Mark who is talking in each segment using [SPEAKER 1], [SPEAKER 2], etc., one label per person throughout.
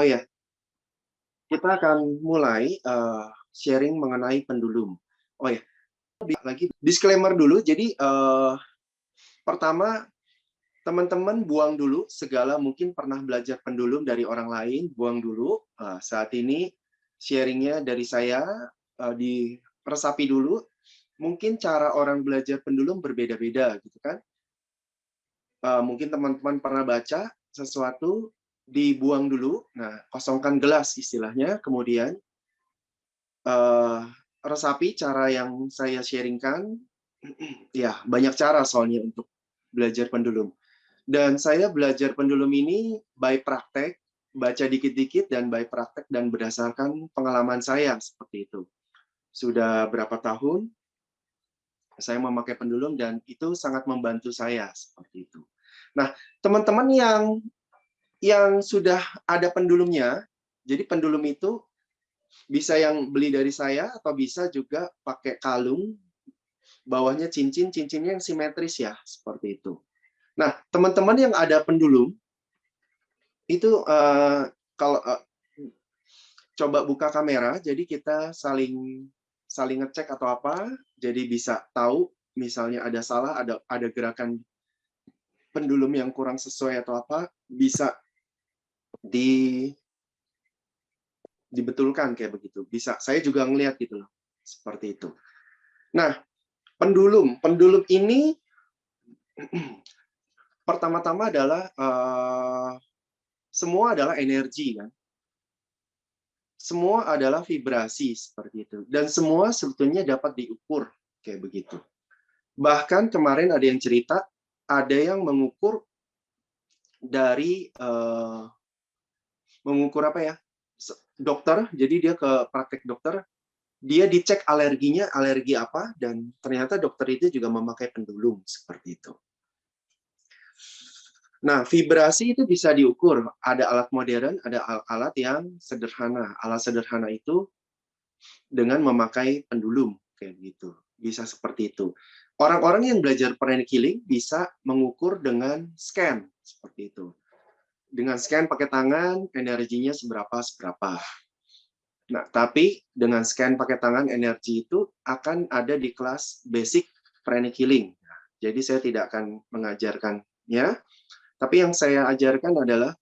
[SPEAKER 1] Oh ya, kita akan mulai sharing mengenai pendulum. Oh ya, lagi disclaimer dulu. Jadi pertama, teman-teman buang dulu segala mungkin pernah belajar pendulum dari orang lain, buang dulu. Saat ini sharingnya dari saya, diresapi dulu. Mungkin cara orang belajar pendulum berbeda-beda, gitu kan? Mungkin teman-teman pernah baca sesuatu, dibuang dulu. Nah, kosongkan gelas istilahnya, kemudian resapi cara yang saya sharingkan. Ya, banyak cara soalnya untuk belajar pendulum. Dan saya belajar pendulum ini by praktek, baca dikit-dikit dan by praktek dan berdasarkan pengalaman saya seperti itu. Sudah berapa tahun saya memakai pendulum dan itu sangat membantu saya seperti itu. Nah, teman-teman yang sudah ada pendulumnya, jadi pendulum itu bisa yang beli dari saya atau bisa juga pakai kalung, bawahnya cincin, cincinnya yang simetris ya, seperti itu. Nah, teman-teman yang ada pendulum, itu kalau coba buka kamera, jadi kita saling ngecek atau apa, jadi bisa tahu misalnya ada salah, ada gerakan pendulum yang kurang sesuai atau apa, bisa dibetulkan kayak begitu. Bisa, saya juga ngelihat gitu loh, seperti itu. Nah, pendulum ini pertama-tama adalah semua adalah energi kan. Semua adalah vibrasi seperti itu. Dan semua sebetulnya dapat diukur kayak begitu. Bahkan kemarin ada yang cerita, ada yang mengukur dari mengukur apa ya? Dokter, jadi dia ke praktek dokter, dia dicek alerginya, alergi apa, dan ternyata dokter itu juga memakai pendulum seperti itu. Nah, vibrasi itu bisa diukur. Ada alat modern, ada alat yang sederhana. Alat sederhana itu dengan memakai pendulum, kayak gitu. Bisa seperti itu. Orang-orang yang belajar pranic healing bisa mengukur dengan scan, seperti itu. Dengan scan pakai tangan, energinya seberapa. Nah, tapi dengan scan pakai tangan, energi itu akan ada di kelas basic pranic healing. Jadi saya tidak akan mengajarkannya. Tapi yang saya ajarkan adalah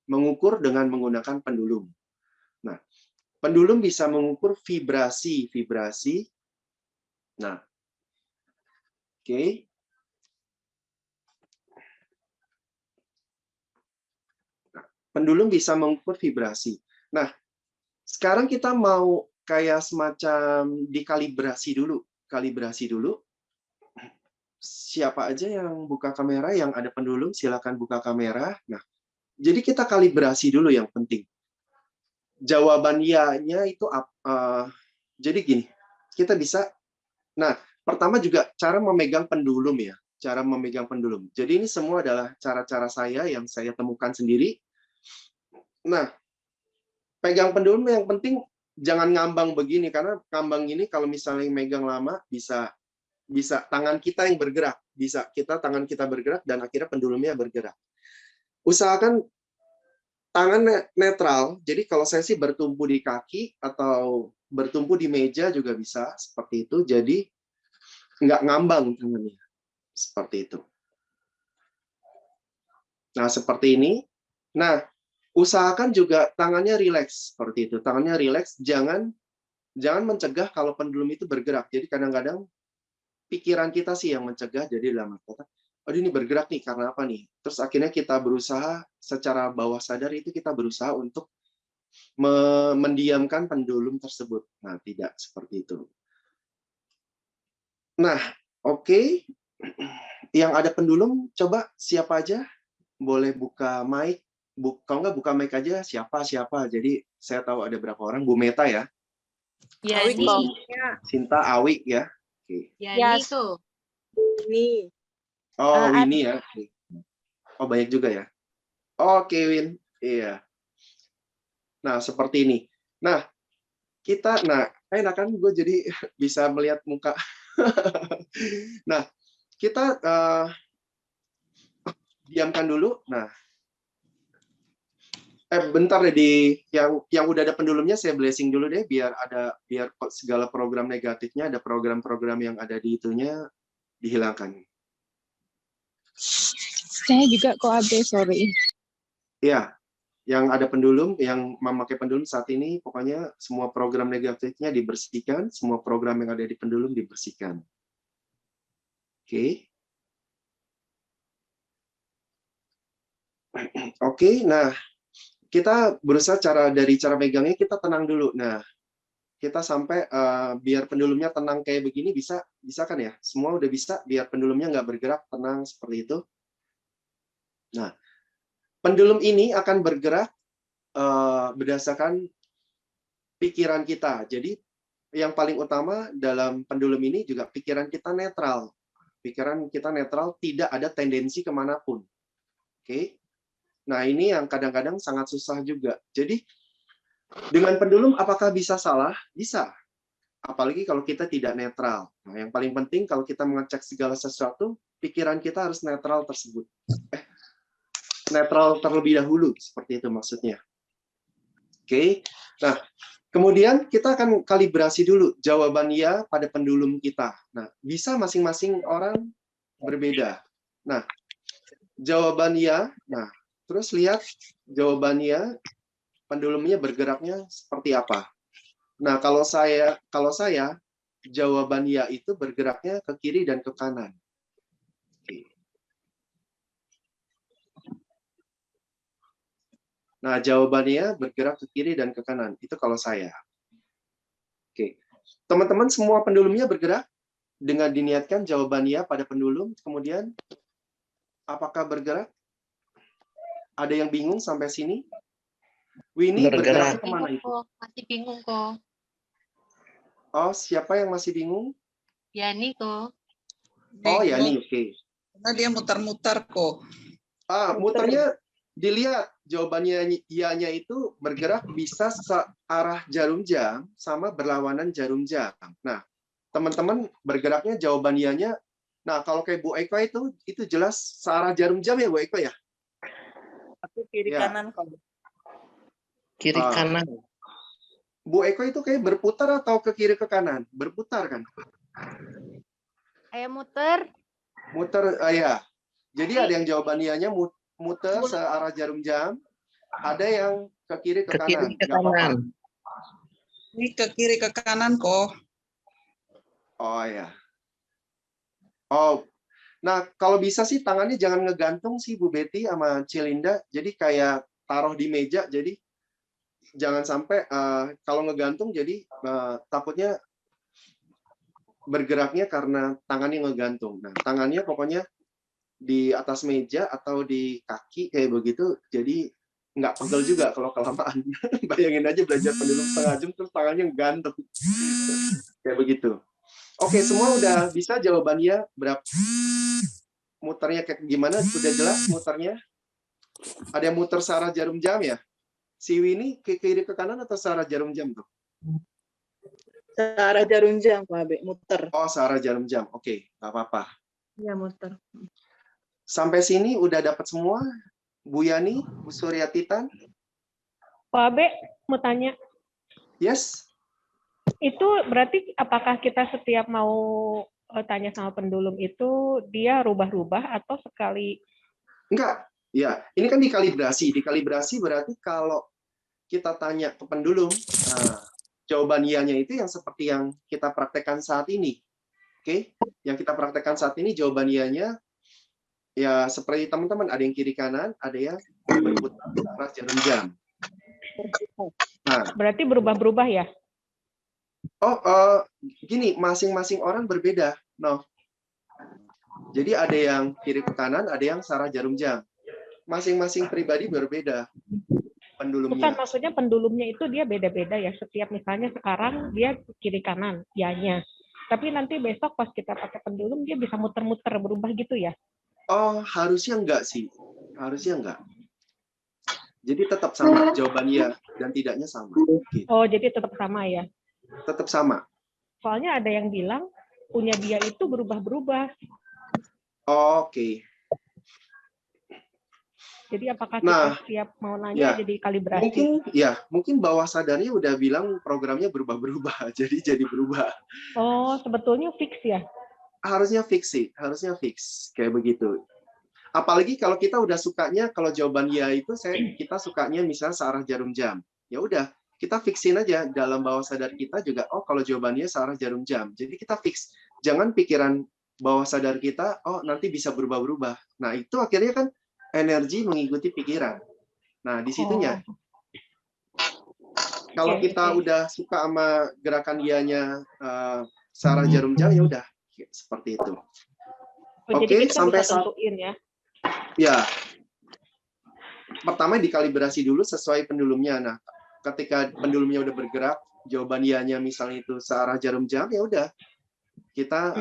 [SPEAKER 1] mengukur dengan menggunakan pendulum. Nah, pendulum bisa mengukur vibrasi. Nah, oke. Nah, pendulum bisa mengukur vibrasi. Nah, sekarang kita mau kayak semacam dikalibrasi dulu. Kalibrasi dulu. Siapa aja yang buka kamera, yang ada pendulum, silakan buka kamera. Nah, jadi kita kalibrasi dulu yang penting. Jawaban ya-nya itu jadi gini, kita bisa. Nah, pertama juga cara memegang pendulum ya, cara memegang pendulum. Jadi ini semua adalah cara-cara saya yang saya temukan sendiri. Nah, pegang pendulum yang penting jangan ngambang begini, karena ngambang ini kalau misalnya megang lama bisa tangan kita yang bergerak, bisa tangan kita bergerak dan akhirnya pendulumnya bergerak. Usahakan tangan netral, jadi kalau saya sih bertumpu di kaki atau bertumpu di meja juga bisa seperti itu, jadi nggak ngambang tangannya, seperti itu. Nah, seperti ini. Nah, usahakan juga tangannya rileks, seperti itu. Tangannya rileks, jangan mencegah kalau pendulum itu bergerak. Jadi kadang-kadang pikiran kita sih yang mencegah, jadi dalam kata, oh ini bergerak nih, karena apa nih? Terus akhirnya kita berusaha, secara bawah sadar itu kita berusaha untuk mendiamkan pendulum tersebut. Nah, tidak seperti itu. Nah, oke. Yang ada pendulum, coba siapa aja boleh buka mic. Kalau nggak buka mic aja, siapa. Jadi saya tahu ada berapa orang. Bu Meta ya.
[SPEAKER 2] Ya,
[SPEAKER 1] Bu Sinta, Awi ya. Oke.
[SPEAKER 2] Ya, so.
[SPEAKER 3] Ini.
[SPEAKER 1] Oh, Winnie ya. Oh, banyak juga ya. Oke, Win. Iya. Nah, seperti ini. Nah, enak kan gue jadi bisa melihat muka. Nah, kita diamkan dulu. Nah, Bentar deh, yang udah ada pendulumnya saya blessing dulu deh, biar segala program negatifnya, ada program-program yang ada di itunya dihilangkan.
[SPEAKER 3] Saya juga kok AB, sorry.
[SPEAKER 1] Ya, yang ada pendulum, yang memakai pendulum saat ini, pokoknya semua program negatifnya dibersihkan, semua program yang ada di pendulum dibersihkan. Oke. Oke, nah kita berusaha dari cara megangnya kita tenang dulu. Nah, kita sampai biar pendulumnya tenang kayak begini bisa kan ya? Semua udah bisa biar pendulumnya nggak bergerak, tenang seperti itu. Nah, pendulum ini akan bergerak berdasarkan pikiran kita. Jadi yang paling utama dalam pendulum ini juga pikiran kita netral. Pikiran kita netral, tidak ada tendensi kemanapun. Oke. Nah, ini yang kadang-kadang sangat susah juga. Jadi, dengan pendulum apakah bisa salah? Bisa. Apalagi kalau kita tidak netral. Nah, yang paling penting kalau kita mengecek segala sesuatu, pikiran kita harus netral tersebut. Netral terlebih dahulu, seperti itu maksudnya. Oke. Nah, kemudian kita akan kalibrasi dulu jawaban ya pada pendulum kita. Nah, bisa masing-masing orang berbeda. Nah, jawaban ya, nah, terus lihat jawabannya, pendulumnya bergeraknya seperti apa. Nah, kalau saya jawaban ya itu bergeraknya ke kiri dan ke kanan. Nah, jawabannya bergerak ke kiri dan ke kanan. Itu kalau saya. Oke. Teman-teman semua pendulumnya bergerak dengan diniatkan jawaban ya pada pendulum. Kemudian, apakah bergerak? Ada yang bingung sampai sini? Winnie bergeraknya kemana itu?
[SPEAKER 2] Masih bingung kok.
[SPEAKER 1] Oh, siapa yang masih bingung?
[SPEAKER 2] Yani kok.
[SPEAKER 1] Oh, Yani, oke.
[SPEAKER 4] Karena dia muter-muter kok.
[SPEAKER 1] Muternya dilihat jawabannya ianya itu bergerak bisa searah jarum jam sama berlawanan jarum jam. Nah, teman-teman bergeraknya jawaban ianya. Nah, kalau kayak Bu Eko itu jelas searah jarum jam ya Bu Eko ya?
[SPEAKER 4] Aku kiri
[SPEAKER 1] Ya.
[SPEAKER 4] kanan kok.
[SPEAKER 5] Kiri kanan.
[SPEAKER 1] Bu Eko itu kayak berputar atau ke kiri ke kanan? Berputar kan?
[SPEAKER 2] Ayo muter.
[SPEAKER 1] Muter, ya. Jadi ada yang jawaban ianya muter searah jarum jam, ada yang ke kiri ke kanan.
[SPEAKER 5] Kiri ke
[SPEAKER 1] Nggak apa-apa.
[SPEAKER 5] kanan.
[SPEAKER 4] Ini ke kiri ke kanan kok.
[SPEAKER 1] Oh ya. Oh, nah kalau bisa sih tangannya jangan ngegantung sih Bu Betty sama Cilinda. Jadi kayak taruh di meja. Jadi jangan sampai kalau ngegantung jadi takutnya bergeraknya karena tangannya ngegantung. Nah, tangannya pokoknya di atas meja atau di kaki kayak begitu. Jadi nggak pegel juga kalau kelamaan. Bayangin aja belajar pendulum setengah jam terus tangannya ngegantung. Kayak begitu. Oke, semua udah bisa jawabannya berapa? Muternya kayak gimana? Udah jelas muternya? Ada yang muter searah jarum jam ya? Si Winnie ke kiri ke kanan atau searah jarum jam tuh?
[SPEAKER 4] Searah jarum jam, Pak Abe, muter.
[SPEAKER 1] Oh, searah jarum jam. Oke, nggak apa-apa.
[SPEAKER 3] Ya, muter.
[SPEAKER 1] Sampai sini udah dapat semua? Bu Yani, Bu Surya Titan?
[SPEAKER 6] Pak Abe, mau tanya,
[SPEAKER 1] Yes?
[SPEAKER 6] itu berarti apakah kita setiap mau tanya sama pendulum itu dia rubah-rubah atau sekali?
[SPEAKER 1] Enggak. Ya, ini kan dikalibrasi. Dikalibrasi berarti kalau kita tanya ke pendulum, nah, jawaban ianya itu yang seperti yang kita praktekkan saat ini. Oke? Yang kita praktekkan saat ini jawaban ianya ya seperti teman-teman, ada yang kiri kanan, ada yang berputar arah jarum jam. Nah,
[SPEAKER 6] Berarti berubah-berubah ya?
[SPEAKER 1] gini, masing-masing orang berbeda. No. Jadi ada yang kiri ke kanan, ada yang searah jarum jam. Masing-masing pribadi berbeda pendulumnya.
[SPEAKER 6] Bukan, maksudnya pendulumnya itu dia beda-beda ya. Setiap misalnya sekarang dia kiri kanan, ianya. Tapi nanti besok pas kita pakai pendulum dia bisa muter-muter berubah gitu ya?
[SPEAKER 1] Oh, harusnya enggak sih. Harusnya enggak. Jadi tetap sama jawabannya dan tidaknya sama. Gitu.
[SPEAKER 6] Oh, jadi tetap sama ya?
[SPEAKER 1] Tetap sama.
[SPEAKER 6] Soalnya ada yang bilang punya dia itu berubah-berubah.
[SPEAKER 1] Oke.
[SPEAKER 6] Jadi apakah
[SPEAKER 1] Nah,
[SPEAKER 6] kita siap mau
[SPEAKER 1] ya,
[SPEAKER 6] nanya jadi kalibrasi?
[SPEAKER 1] mungkin bawah sadarnya udah bilang programnya berubah-berubah, jadi berubah.
[SPEAKER 6] Oh, sebetulnya fix ya?
[SPEAKER 1] Harusnya fix sih, harusnya fix kayak begitu. Apalagi kalau kita udah sukanya, kalau jawaban ya itu kita sukanya misalnya searah jarum jam. Ya udah, kita fixin aja dalam bawah sadar kita juga, oh kalau jawabannya searah jarum jam. Jadi kita fix. Jangan pikiran bawah sadar kita, oh nanti bisa berubah-berubah. Nah, itu akhirnya kan energi mengikuti pikiran. Nah, di situnya.
[SPEAKER 6] Oh,
[SPEAKER 1] Kalau
[SPEAKER 6] oke,
[SPEAKER 1] kita
[SPEAKER 6] oke.
[SPEAKER 1] udah suka sama gerakan ianya searah jarum jam, ya udah seperti itu.
[SPEAKER 6] Oh, jadi
[SPEAKER 1] Oke,
[SPEAKER 6] kita
[SPEAKER 1] sampai
[SPEAKER 6] bisa tentuin ya?
[SPEAKER 1] ya, pertama dikalibrasi dulu sesuai pendulumnya. Nah, ketika pendulumnya udah bergerak, jawaban ianya misalnya itu searah jarum jam, ya udah kita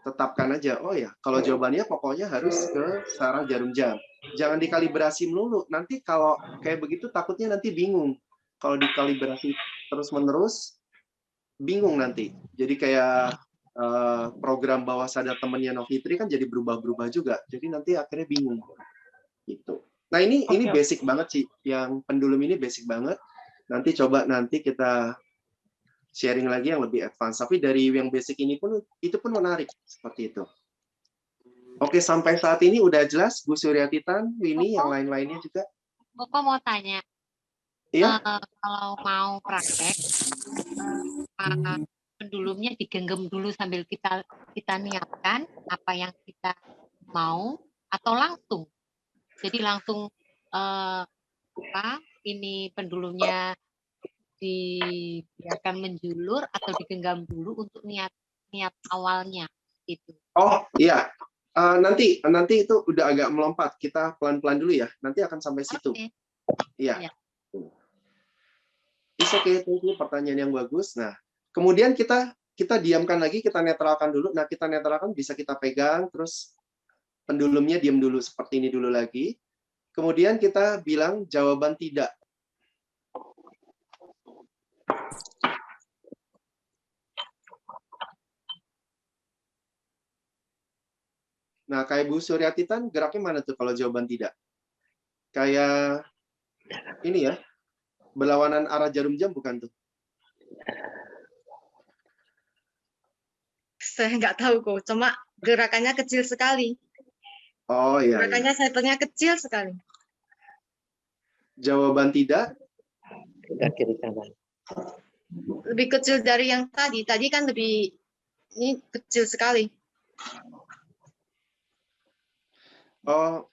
[SPEAKER 1] tetapkan aja. Oh ya, kalau jawabannya pokoknya harus ke searah jarum jam. Jangan dikalibrasi melulu. Nanti kalau kayak begitu takutnya nanti bingung. Kalau dikalibrasi terus-menerus, bingung nanti. Jadi kayak program bawah sadar temannya Novitri kan jadi berubah-berubah juga. Jadi nanti akhirnya bingung. Gitu. Nah, ini
[SPEAKER 6] Oke.
[SPEAKER 1] basic banget sih. Yang pendulum ini basic banget. Nanti coba kita sharing lagi yang lebih advance. Tapi dari yang basic ini pun itu pun menarik seperti itu. Oke, sampai saat ini udah jelas Bu Suryati Tan, Winnie, yang lain-lainnya juga.
[SPEAKER 2] Koko mau tanya,
[SPEAKER 1] Iya?
[SPEAKER 2] kalau mau praktek, pendulumnya digenggam dulu sambil kita niatkan apa yang kita mau atau langsung. Jadi langsung ini pendulumnya dibiarkan menjulur atau digenggam dulu untuk niat awalnya itu.
[SPEAKER 1] Oh, iya. Nanti itu udah agak melompat. Kita pelan-pelan dulu ya. Nanti akan sampai situ.
[SPEAKER 2] Oke.
[SPEAKER 1] Iya.
[SPEAKER 2] Iya.
[SPEAKER 1] It's okay, thank you. Pertanyaan yang bagus. Nah, kemudian kita diamkan lagi, kita netralkan dulu. Nah, kita netralkan bisa kita pegang, terus pendulumnya diam dulu seperti ini dulu lagi. Kemudian kita bilang jawaban tidak. Nah, kayak Bu Suryati Tan, geraknya mana tuh kalau jawaban tidak? Kayak ini ya, berlawanan arah jarum jam bukan tuh?
[SPEAKER 7] Saya nggak tahu kok, cuma gerakannya kecil sekali.
[SPEAKER 1] Oh iya.
[SPEAKER 7] Gerakannya cybernya kecil sekali.
[SPEAKER 1] Jawaban tidak?
[SPEAKER 5] Tidak kiri kanan.
[SPEAKER 7] Lebih kecil dari yang tadi. Tadi kan lebih ini kecil sekali.
[SPEAKER 1] Oh,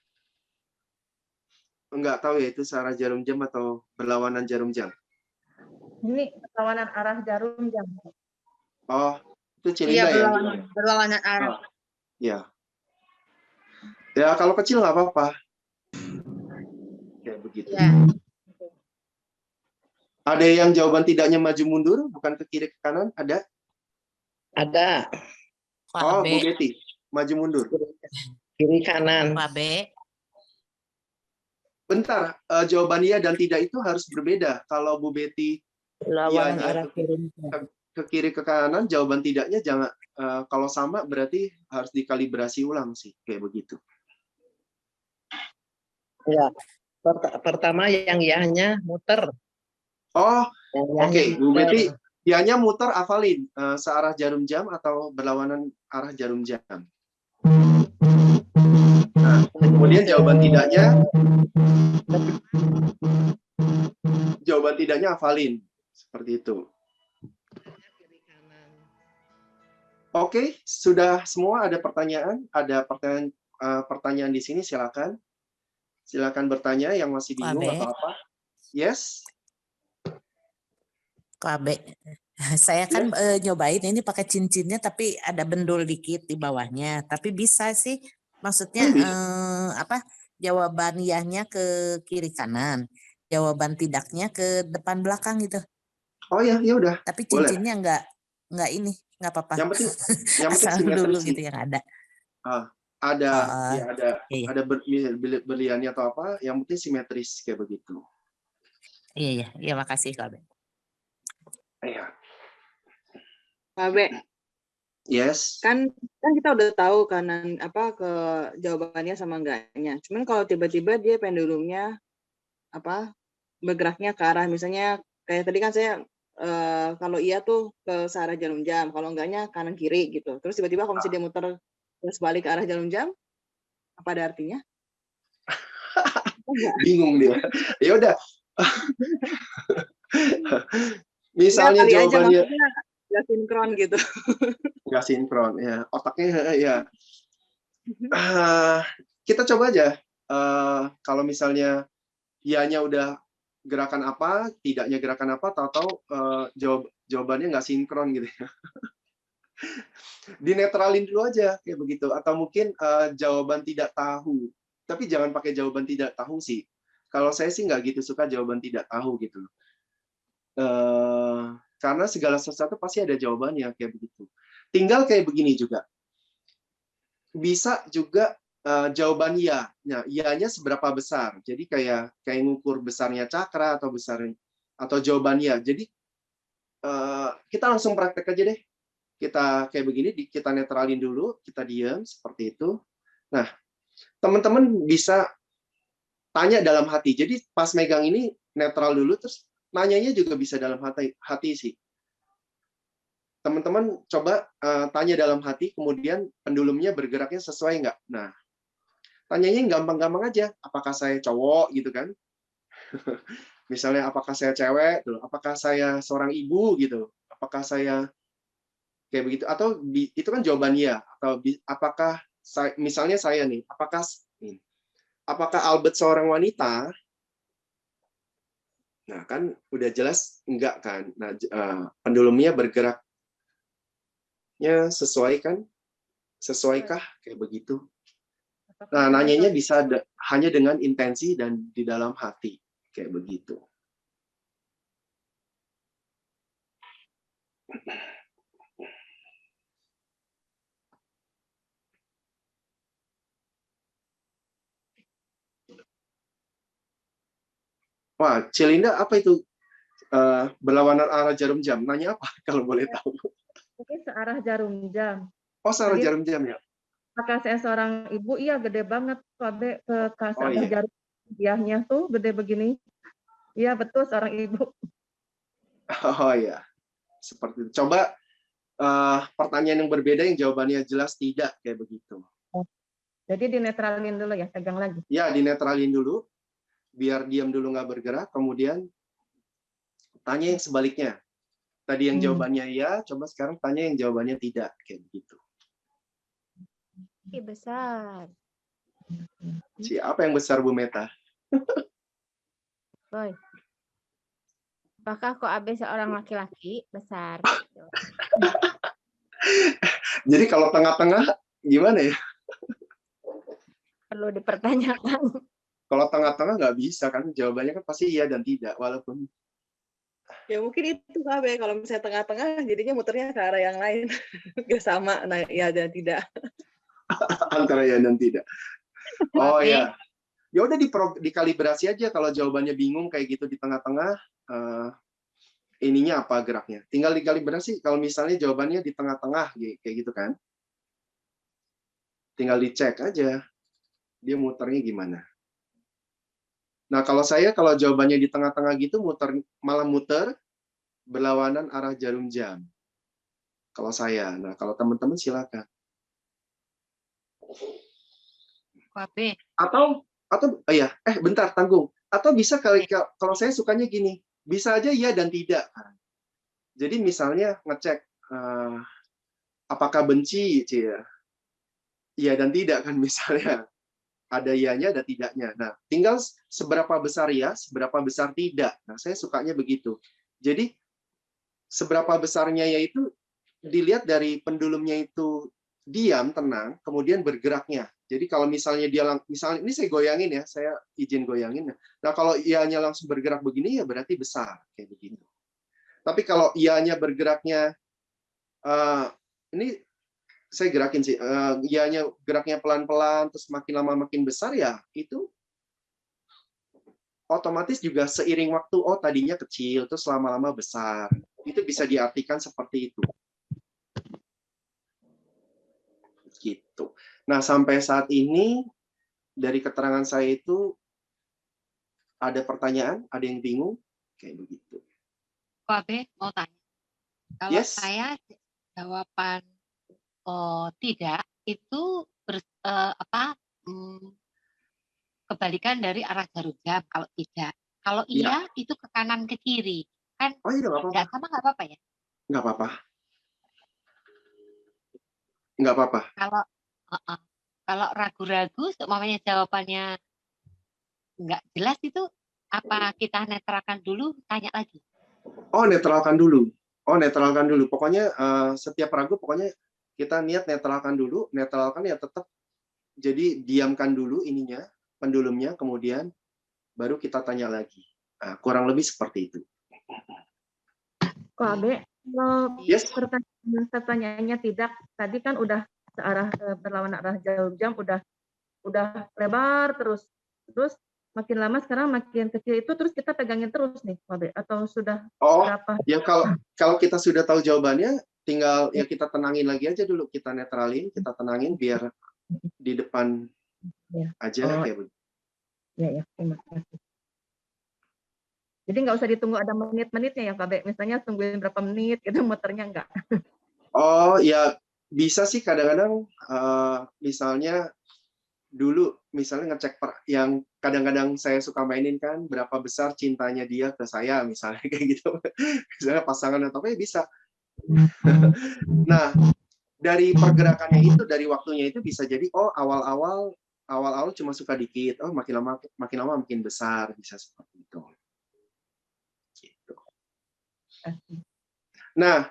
[SPEAKER 1] enggak tahu ya itu searah jarum jam atau berlawanan jarum jam.
[SPEAKER 7] Ini berlawanan arah jarum jam.
[SPEAKER 1] Oh, itu
[SPEAKER 7] Iya,
[SPEAKER 1] Cilinda ya?
[SPEAKER 7] berlawanan arah.
[SPEAKER 1] Ya. Ya, kalau kecil nggak apa-apa. Kayak begitu.
[SPEAKER 7] Ya.
[SPEAKER 1] Ada yang jawaban tidaknya maju mundur, bukan ke kiri ke kanan? Ada?
[SPEAKER 5] Ada.
[SPEAKER 1] Oh, Bu Betty, maju mundur.
[SPEAKER 5] Kiri kanan.
[SPEAKER 8] Pak B.
[SPEAKER 1] Bentar, jawaban iya dan tidak itu harus berbeda. Kalau Bu Betty
[SPEAKER 8] Lawan
[SPEAKER 1] iyanya
[SPEAKER 8] arah kiri.
[SPEAKER 1] ke kiri ke kanan, jawaban tidaknya jangan. Kalau sama berarti harus dikalibrasi ulang sih, kayak begitu.
[SPEAKER 5] Ya. Pertama yang yahnya muter.
[SPEAKER 1] Oh,
[SPEAKER 5] Yang
[SPEAKER 1] oke,
[SPEAKER 5] yahnya
[SPEAKER 1] Bu
[SPEAKER 5] muter.
[SPEAKER 1] Betty, ianya muter hafalin searah jarum jam atau berlawanan arah jarum jam. Nah, kemudian jawaban tidaknya hafalin seperti itu.
[SPEAKER 5] Kiri kanan.
[SPEAKER 1] Oke, sudah semua ada pertanyaan? Ada pertanyaan di sini, silakan. Silakan bertanya yang masih bingung
[SPEAKER 8] Pak B.
[SPEAKER 1] atau apa. Yes.
[SPEAKER 8] Pak B. Saya kan nyobain ini pakai cincinnya tapi ada bendul dikit di bawahnya. Tapi bisa sih, maksudnya jawaban yahnya ke kiri kanan, jawaban tidaknya ke depan belakang gitu.
[SPEAKER 1] Oh ya, ya udah.
[SPEAKER 8] Tapi
[SPEAKER 1] Boleh.
[SPEAKER 8] cincinnya nggak apa-apa.
[SPEAKER 1] Yang penting
[SPEAKER 8] Asal
[SPEAKER 1] simetris
[SPEAKER 8] dulu
[SPEAKER 1] sih.
[SPEAKER 8] gitu yang ada.
[SPEAKER 1] Ada berliannya atau apa, yang penting simetris kayak begitu.
[SPEAKER 8] Iya, makasih Kak B.
[SPEAKER 1] Iya.
[SPEAKER 3] Pak B,
[SPEAKER 1] Yes.
[SPEAKER 3] Kan kita udah tahu kanan apa ke jawabannya sama enggaknya. Cuman kalau tiba-tiba dia pendulumnya apa bergeraknya ke arah misalnya kayak tadi kan saya kalau iya tuh ke arah jarum jam, kalau enggaknya kanan kiri gitu. Terus tiba-tiba kalau misalnya dia muter terus balik ke arah jarum jam, apa ada artinya? Enggak.
[SPEAKER 1] Bingung dia. Ya udah.
[SPEAKER 3] Enggak,
[SPEAKER 1] Misalnya
[SPEAKER 3] kali aja
[SPEAKER 1] jawabannya
[SPEAKER 3] maksudnya nggak sinkron gitu.
[SPEAKER 1] nggak sinkron, ya otaknya ya. Kita coba aja. Kalau misalnya ianya udah gerakan apa, tidaknya gerakan apa, tahu-tahu jawabannya nggak sinkron gitu. Dinetralin dulu aja kayak begitu. Atau mungkin jawaban tidak tahu. Tapi jangan pakai jawaban tidak tahu sih. Kalau saya sih nggak gitu suka jawaban tidak tahu gitu. Karena segala sesuatu pasti ada jawabannya kayak begitu. Tinggal kayak begini juga. Bisa juga jawaban iya. Nah, iyanya seberapa besar. Jadi kayak ngukur besarnya cakra atau jawaban iya. Jadi kita langsung praktek aja deh. Kita kayak begini, kita netralin dulu, kita diam seperti itu. Nah, teman-teman bisa tanya dalam hati. Jadi pas megang ini netral dulu, terus nanyanya juga bisa dalam hati sih. Teman-teman coba tanya dalam hati, kemudian pendulumnya bergeraknya sesuai nggak? Nah, tanyanya yang gampang-gampang aja. Apakah saya cowok gitu kan? Misalnya apakah saya cewek? Apakah saya seorang ibu gitu? Apakah saya kayak begitu? Atau itu kan jawaban iya. Atau apakah misalnya saya nih? Apakah Albert seorang wanita? Nah, kan udah jelas enggak kan? Nah, pendulumnya bergeraknya sesuai kan? Sesuaikah? Kayak begitu. Nah, nanyanya bisa hanya dengan intensi dan di dalam hati. Kayak begitu. Wah, Cilinda, apa itu berlawanan arah jarum jam? Nanya apa kalau boleh tahu?
[SPEAKER 6] Mungkin searah jarum jam.
[SPEAKER 1] Oh, searah
[SPEAKER 6] Jadi,
[SPEAKER 1] jarum jam ya?
[SPEAKER 6] apakah saya seorang ibu? Iya, gede banget. Sampai ke
[SPEAKER 1] Oh, iya.
[SPEAKER 6] jarum diahnya tuh gede begini. Iya, betul seorang ibu.
[SPEAKER 1] Oh iya, seperti itu. Coba pertanyaan yang berbeda yang jawabannya jelas tidak kayak begitu.
[SPEAKER 6] Jadi dinetralin dulu ya, pegang lagi.
[SPEAKER 1] Ya, dinetralin dulu, biar diam dulu nggak bergerak. Kemudian tanya yang sebaliknya. Tadi yang jawabannya iya, coba sekarang tanya yang jawabannya tidak kayak begitu.
[SPEAKER 9] Besar.
[SPEAKER 1] Siapa yang besar, Bu Meta?
[SPEAKER 9] Boy. Apakah kok AB seorang laki-laki besar?
[SPEAKER 1] Jadi kalau tengah-tengah gimana ya?
[SPEAKER 9] Perlu dipertanyakan.
[SPEAKER 1] Kalau tengah-tengah nggak bisa kan, jawabannya kan pasti iya dan tidak, walaupun
[SPEAKER 3] Ya mungkin itu KB, kalau misalnya tengah-tengah jadinya muternya ke arah yang lain. Nggak sama, nah ya dan tidak.
[SPEAKER 1] antara ya dan tidak. Oh ya, ya udah dikalibrasi aja. Kalau jawabannya bingung kayak gitu di tengah-tengah, ininya apa geraknya? Tinggal dikalibrasi. Kalau misalnya jawabannya di tengah-tengah kayak gitu kan, tinggal dicek aja dia muternya gimana. Nah, kalau jawabannya di tengah-tengah gitu malah muter berlawanan arah jarum jam. Kalau saya. Nah, kalau teman-teman silakan. Atau bentar, tanggung. Atau bisa kalau saya sukanya gini, bisa aja iya dan tidak. Jadi misalnya ngecek apakah benci, iya dan tidak kan misalnya. Ada iyanya, ada tidaknya. Nah, tinggal seberapa besar ya, seberapa besar tidak. Nah, saya sukanya begitu. Jadi, seberapa besarnya yaitu dilihat dari pendulumnya itu diam, tenang, kemudian bergeraknya. Jadi, kalau misalnya misalnya ini saya goyangin ya, saya izin goyangin. Nah, kalau iyanya langsung bergerak begini, ya berarti besar. Kayak begitu. Tapi kalau iyanya bergeraknya, ini saya gerakin sih, ianya geraknya pelan-pelan, terus makin lama makin besar ya, itu otomatis juga seiring waktu, oh tadinya kecil, terus lama-lama besar. Itu bisa diartikan seperti itu. Gitu. Nah, sampai saat ini dari keterangan saya itu ada pertanyaan, ada yang bingung, kayak begitu.
[SPEAKER 2] Pak Abe mau tanya. Kalau
[SPEAKER 1] Yes.
[SPEAKER 2] saya jawaban tidak itu kebalikan dari arah jarum jam kalau tidak. Kalau iya itu ke kanan ke kiri. Kan
[SPEAKER 1] Oh iya, nggak apa-apa.
[SPEAKER 2] nggak sama nggak apa-apa ya?
[SPEAKER 1] Nggak apa-apa. Nggak apa-apa.
[SPEAKER 2] Kalau ragu-ragu, seumpamanya jawabannya nggak jelas itu, apa kita netralkan dulu, tanya lagi?
[SPEAKER 1] Oh, netralkan dulu. Oh, netralkan dulu. Pokoknya setiap ragu, pokoknya kita niat netralkan dulu. Netralkan ya tetap. Jadi diamkan dulu ininya, pendulumnya, kemudian baru kita tanya lagi. Nah, kurang lebih seperti itu.
[SPEAKER 6] Kok Abe, kalau
[SPEAKER 1] Yes.
[SPEAKER 6] pertanyaannya tidak, tadi kan udah searah berlawan arah jarum jam, udah lebar terus makin lama sekarang makin kecil itu, terus kita pegangin terus nih, Kok Abe, atau sudah berapa?
[SPEAKER 1] Ya kalau kita sudah tahu jawabannya, tinggal ya kita tenangin lagi aja dulu, kita netralin, kita tenangin biar di depan aja kayak begitu.
[SPEAKER 6] Ya, terima kasih. Jadi nggak usah ditunggu ada menit-menitnya ya, Kak Be? Misalnya tungguin berapa menit, gitu muternya nggak?
[SPEAKER 1] Oh, ya bisa sih kadang-kadang, misalnya dulu, misalnya ngecek yang kadang-kadang saya suka mainin kan, berapa besar cintanya dia ke saya, misalnya kayak gitu. Misalnya pasangan atau apa, ya bisa. Nah, dari pergerakannya itu, dari waktunya itu bisa jadi, oh awal-awal cuma suka dikit, oh makin lama makin besar, bisa seperti itu. Gitu. Nah,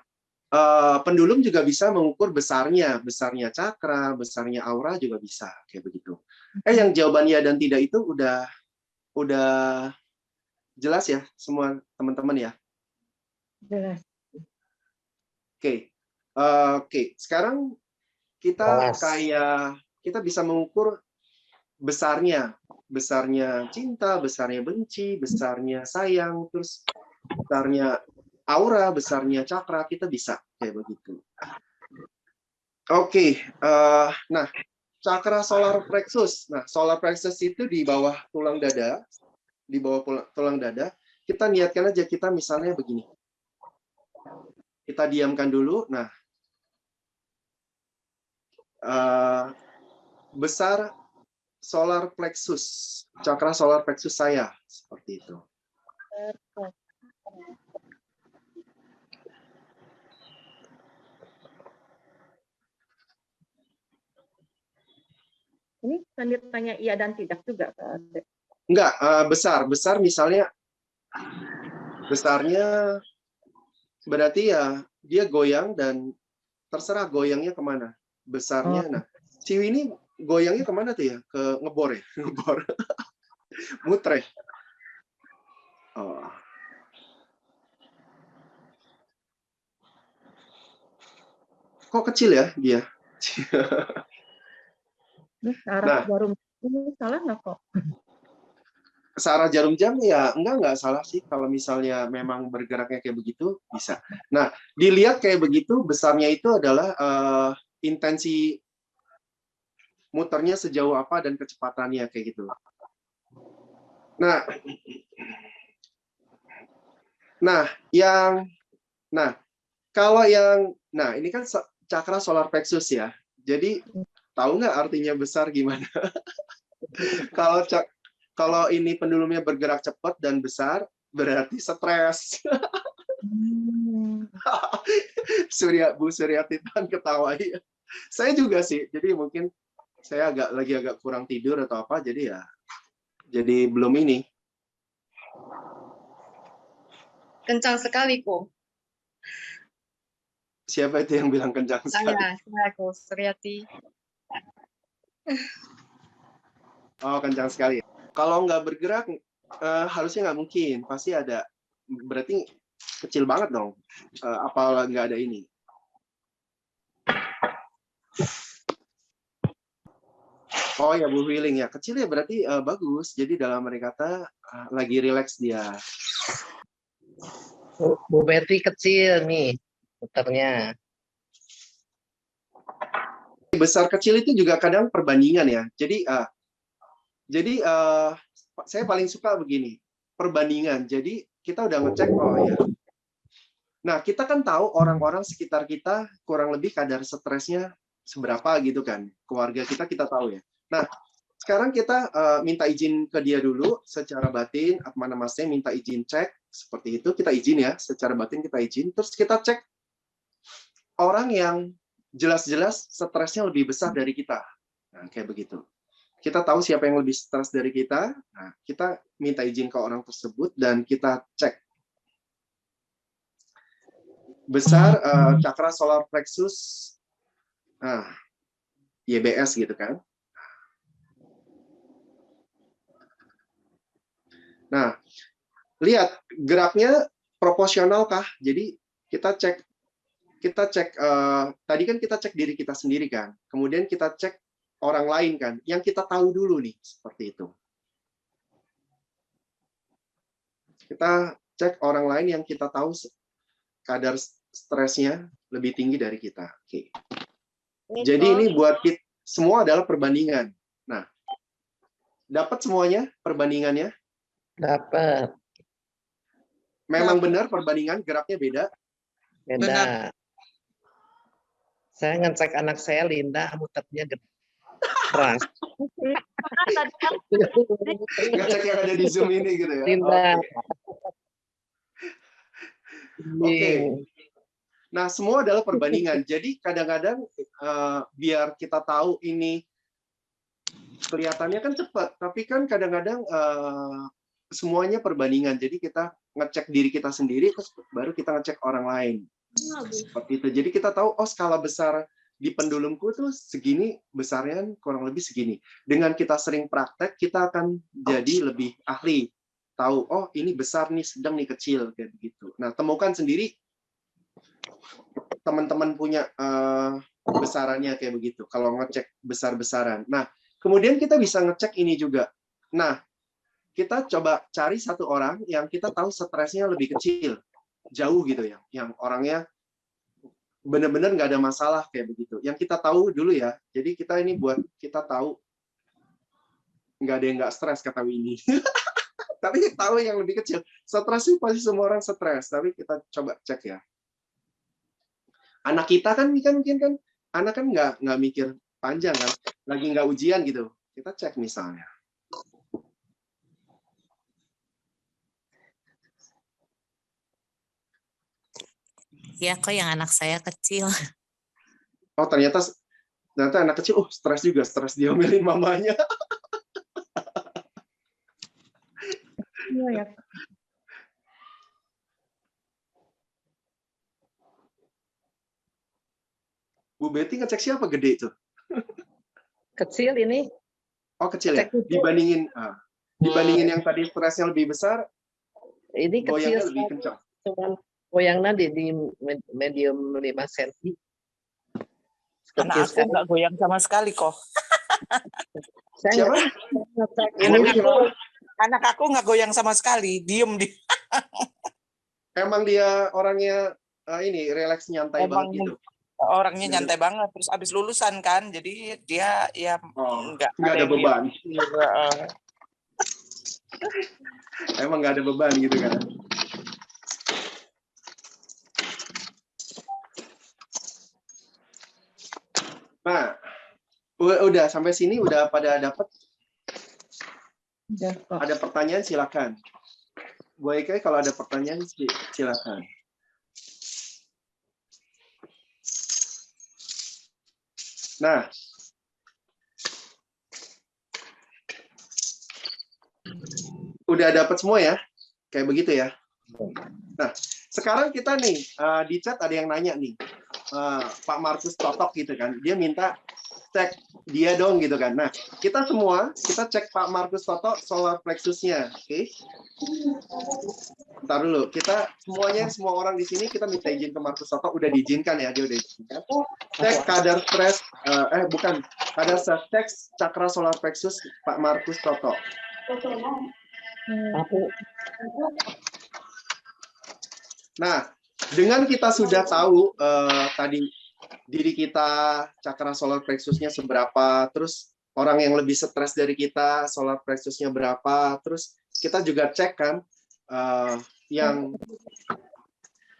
[SPEAKER 1] pendulum juga bisa mengukur besarnya cakra, besarnya aura juga bisa kayak begitu. Yang jawaban ya dan tidak itu udah jelas ya semua teman-teman ya.
[SPEAKER 6] Jelas.
[SPEAKER 1] Oke. Sekarang kita kita bisa mengukur besarnya cinta, besarnya benci, besarnya sayang, terus besarnya aura, besarnya cakra, kita bisa kayak begitu. Oke. Nah, cakra solar plexus. Nah, solar plexus itu di bawah tulang dada, kita niatkan aja, kita misalnya begini. Kita diamkan dulu. Nah, besar solar plexus, cakra solar plexus saya, seperti itu.
[SPEAKER 6] Ini sambil tanya iya dan tidak juga, Kak Ade?
[SPEAKER 1] Enggak, besar misalnya, besarnya berarti ya dia goyang dan terserah goyangnya kemana. Besarnya, nah, si ini goyangnya kemana tuh ya? Ke ngebor ya? Ngebor. Muter ya? Oh. Kok kecil ya dia?
[SPEAKER 6] Ini arah jarum ini salah nggak kok?
[SPEAKER 1] Searah jarum jam ya enggak salah sih, kalau misalnya memang bergeraknya kayak begitu bisa. Nah, dilihat kayak begitu, besarnya itu adalah intensi muternya sejauh apa dan kecepatannya kayak gitu. Nah, ini kan cakra solar plexus ya. Jadi tahu nggak artinya besar gimana? Kalau ini pendulumnya bergerak cepat dan besar, berarti stres. Bu Suryati kan ketawa ya. Saya juga sih. Jadi mungkin saya agak kurang tidur atau apa, jadi belum ini.
[SPEAKER 7] Kencang sekali kok.
[SPEAKER 1] Siapa itu yang bilang kencang sekali?
[SPEAKER 7] Saya kok, Suryati.
[SPEAKER 1] Oh, kencang sekali. Kalau nggak bergerak, harusnya nggak mungkin. Pasti ada. Berarti kecil banget dong. Apa nggak ada ini? Oh ya, Bu Willing ya. Kecil ya berarti bagus. Jadi dalam mereka kata lagi rileks dia.
[SPEAKER 5] Bu Betty kecil nih muternya.
[SPEAKER 1] besar kecil itu juga kadang perbandingan ya. Jadi saya paling suka begini, perbandingan. Jadi kita udah ngecek, oh ya. Nah, kita kan tahu orang-orang sekitar kita kurang lebih kadar stresnya seberapa gitu kan. Keluarga kita tahu ya. Nah, sekarang kita minta izin ke dia dulu secara batin, mana masnya minta izin cek, seperti itu, kita izin ya, secara batin kita izin, terus kita cek orang yang jelas-jelas stresnya lebih besar dari kita. Nah, kayak begitu. Kita tahu siapa yang lebih stres dari kita, nah, kita minta izin ke orang tersebut, dan kita cek. Besar cakra solar plexus, nah, YBS gitu kan. Nah, lihat geraknya proporsional kah? Jadi kita cek tadi kan kita cek diri kita sendiri kan, kemudian kita cek orang lain kan, yang kita tahu dulu nih, seperti itu. Kita cek orang lain yang kita tahu kadar stresnya lebih tinggi dari kita. Oke. Jadi ini buat kita semua adalah perbandingan. Nah, dapat semuanya perbandingannya?
[SPEAKER 5] Dapat.
[SPEAKER 1] Memang benar perbandingan geraknya beda.
[SPEAKER 5] Beda. Saya ngecek anak saya Linda, muternya keras.
[SPEAKER 1] Ngecek yang ada di Zoom ini gitu ya.
[SPEAKER 5] Linda.
[SPEAKER 1] Oke. Nah, semua adalah perbandingan. Jadi kadang-kadang biar kita tahu ini kelihatannya kan cepat, tapi kan kadang-kadang semuanya perbandingan. Jadi kita ngecek diri kita sendiri, terus baru kita ngecek orang lain. Seperti itu. Jadi kita tahu, oh skala besar di pendulumku tuh segini, besarnya kurang lebih segini. Dengan kita sering praktek, kita akan jadi lebih ahli. Tahu, oh ini besar nih, sedang nih, kecil, kayak begitu. Nah, temukan sendiri teman-teman punya besarannya kayak begitu. Kalau ngecek besar-besaran. Nah, kemudian kita bisa ngecek ini juga. Nah, kita coba cari satu orang yang kita tahu stresnya lebih kecil, jauh gitu ya, yang orangnya benar-benar nggak ada masalah kayak begitu. Yang kita tahu dulu ya. Jadi kita ini buat kita tahu nggak ada yang nggak stres kata Winnie. Tapi tahu yang lebih kecil. Stres sih pasti semua orang stres, tapi kita coba cek ya. Anak kita kan mungkin kan anak kan nggak mikir panjang kan, lagi nggak ujian gitu. Kita cek misalnya.
[SPEAKER 8] Ya, kok yang anak saya kecil.
[SPEAKER 1] Oh, ternyata anak kecil, stres juga, stres diomelin mamanya.
[SPEAKER 6] Iya ya.
[SPEAKER 1] Bu Betty ngecek siapa gede itu?
[SPEAKER 5] Kecil ini.
[SPEAKER 1] Oh, kecil ya? Dibandingin yang tadi stresnya lebih besar,
[SPEAKER 5] ini
[SPEAKER 1] goyangnya
[SPEAKER 5] kecil
[SPEAKER 1] lebih kencang.
[SPEAKER 5] Cuman goyangnya di medium 5 cm.
[SPEAKER 8] Anak aku nggak goyang sama sekali kok.
[SPEAKER 1] Siapa?
[SPEAKER 8] Anak aku nggak goyang sama sekali, diem di.
[SPEAKER 1] Emang dia orangnya ini relax nyantai banget gitu.
[SPEAKER 8] Orangnya nyantai banget, terus abis lulusan kan, jadi dia ya
[SPEAKER 1] nggak ada beban. Emang nggak ada beban gitu kan? Nah, udah sampai sini udah pada dapat? Ada pertanyaan silakan. Bu Eka kalau ada pertanyaan silakan. Nah, udah dapat semua ya, kayak begitu ya. Nah, sekarang kita nih di chat ada yang nanya nih, Pak Markus Totok gitu kan, dia minta cek dia dong gitu kan. Nah, kita cek Pak Markus Totok solar plexusnya, oke? Bentar dulu, kita semua orang di sini kita minta izin ke Markus Totok, udah diizinkan ya, dia udah diizinkan. Cek kadar stres, kadar stres cakra solar plexus Pak Markus Totok. Nah, dengan kita sudah tahu tadi diri kita, cakra solar plexusnya seberapa, terus orang yang lebih stres dari kita, solar plexusnya berapa, terus kita juga cek kan, yang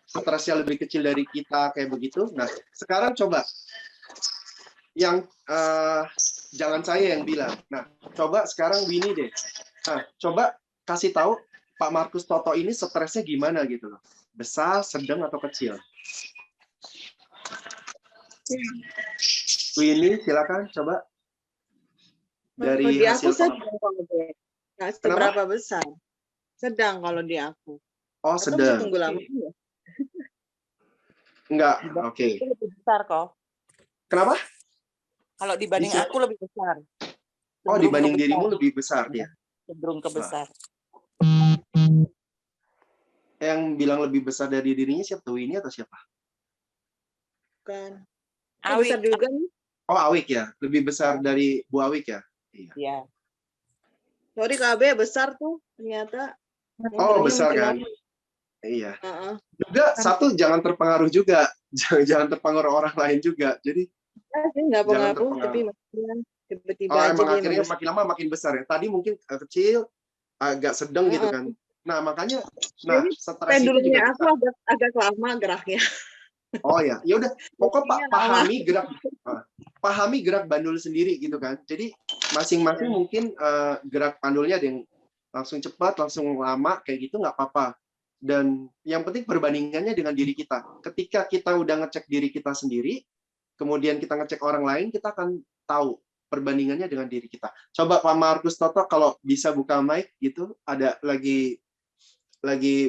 [SPEAKER 1] stresnya lebih kecil dari kita, kayak begitu. Nah, sekarang coba, yang jangan saya yang bilang. Nah, coba sekarang Winnie deh. Nah, coba kasih tahu Pak Markus Toto ini stresnya gimana gitu loh. Besar, sedang, atau kecil? Winnie, silakan coba. Dari
[SPEAKER 3] di aku
[SPEAKER 1] hasil
[SPEAKER 3] sedang kalau dia. Nggak seberapa besar. Sedang kalau di aku.
[SPEAKER 1] Oh,
[SPEAKER 3] Atau
[SPEAKER 1] sedang.
[SPEAKER 3] bisa tunggu lama ya?
[SPEAKER 1] Enggak, oke.
[SPEAKER 10] Itu lebih besar kok.
[SPEAKER 1] Kenapa?
[SPEAKER 10] Kalau dibanding
[SPEAKER 1] Bisa.
[SPEAKER 10] aku lebih besar.
[SPEAKER 1] Oh,
[SPEAKER 10] Cenderung
[SPEAKER 1] dibanding
[SPEAKER 10] ke besar.
[SPEAKER 1] dirimu lebih besar dia.
[SPEAKER 10] Cenderung ke besar.
[SPEAKER 1] Yang bilang lebih besar dari dirinya siapa? Winnie atau siapa?
[SPEAKER 3] Bukan.
[SPEAKER 10] Awik.
[SPEAKER 3] Besar juga nih.
[SPEAKER 1] Oh, Awik ya. Lebih besar dari Bu Awik ya?
[SPEAKER 10] Iya.
[SPEAKER 3] Sorry KB besar tuh ternyata.
[SPEAKER 1] Oh,
[SPEAKER 3] Ngobrolnya
[SPEAKER 1] besar
[SPEAKER 3] makin
[SPEAKER 1] kan?
[SPEAKER 3] lama.
[SPEAKER 1] Iya.
[SPEAKER 3] Heeh.
[SPEAKER 1] Juga satu, jangan terpengaruh juga. Jangan terpengaruh orang lain juga. Jadi
[SPEAKER 3] Nggak
[SPEAKER 1] jangan
[SPEAKER 3] pengaruh, tapi
[SPEAKER 1] terpengaruh.
[SPEAKER 3] maksudnya tiba-tiba
[SPEAKER 1] Oh,
[SPEAKER 3] aja
[SPEAKER 1] emang
[SPEAKER 3] dia
[SPEAKER 1] akhirnya
[SPEAKER 3] membesar.
[SPEAKER 1] makin lama makin besar ya. Tadi mungkin kecil, agak sedang gitu kan. Nah, makanya
[SPEAKER 3] Jadi
[SPEAKER 1] stres itu juga
[SPEAKER 3] pendulumnya
[SPEAKER 1] bisa.
[SPEAKER 3] aku agak lama geraknya.
[SPEAKER 1] Oh ya, ya udah. Pokoknya
[SPEAKER 3] Buktinya
[SPEAKER 1] pahami gerak bandul sendiri gitu kan. Jadi masing-masing mungkin gerak bandulnya ada yang langsung cepat, langsung lama kayak gitu nggak apa-apa. Dan yang penting perbandingannya dengan diri kita. Ketika kita udah ngecek diri kita sendiri, kemudian kita ngecek orang lain, kita akan tahu perbandingannya dengan diri kita. Coba Pak Markus Toto kalau bisa buka mic gitu, ada lagi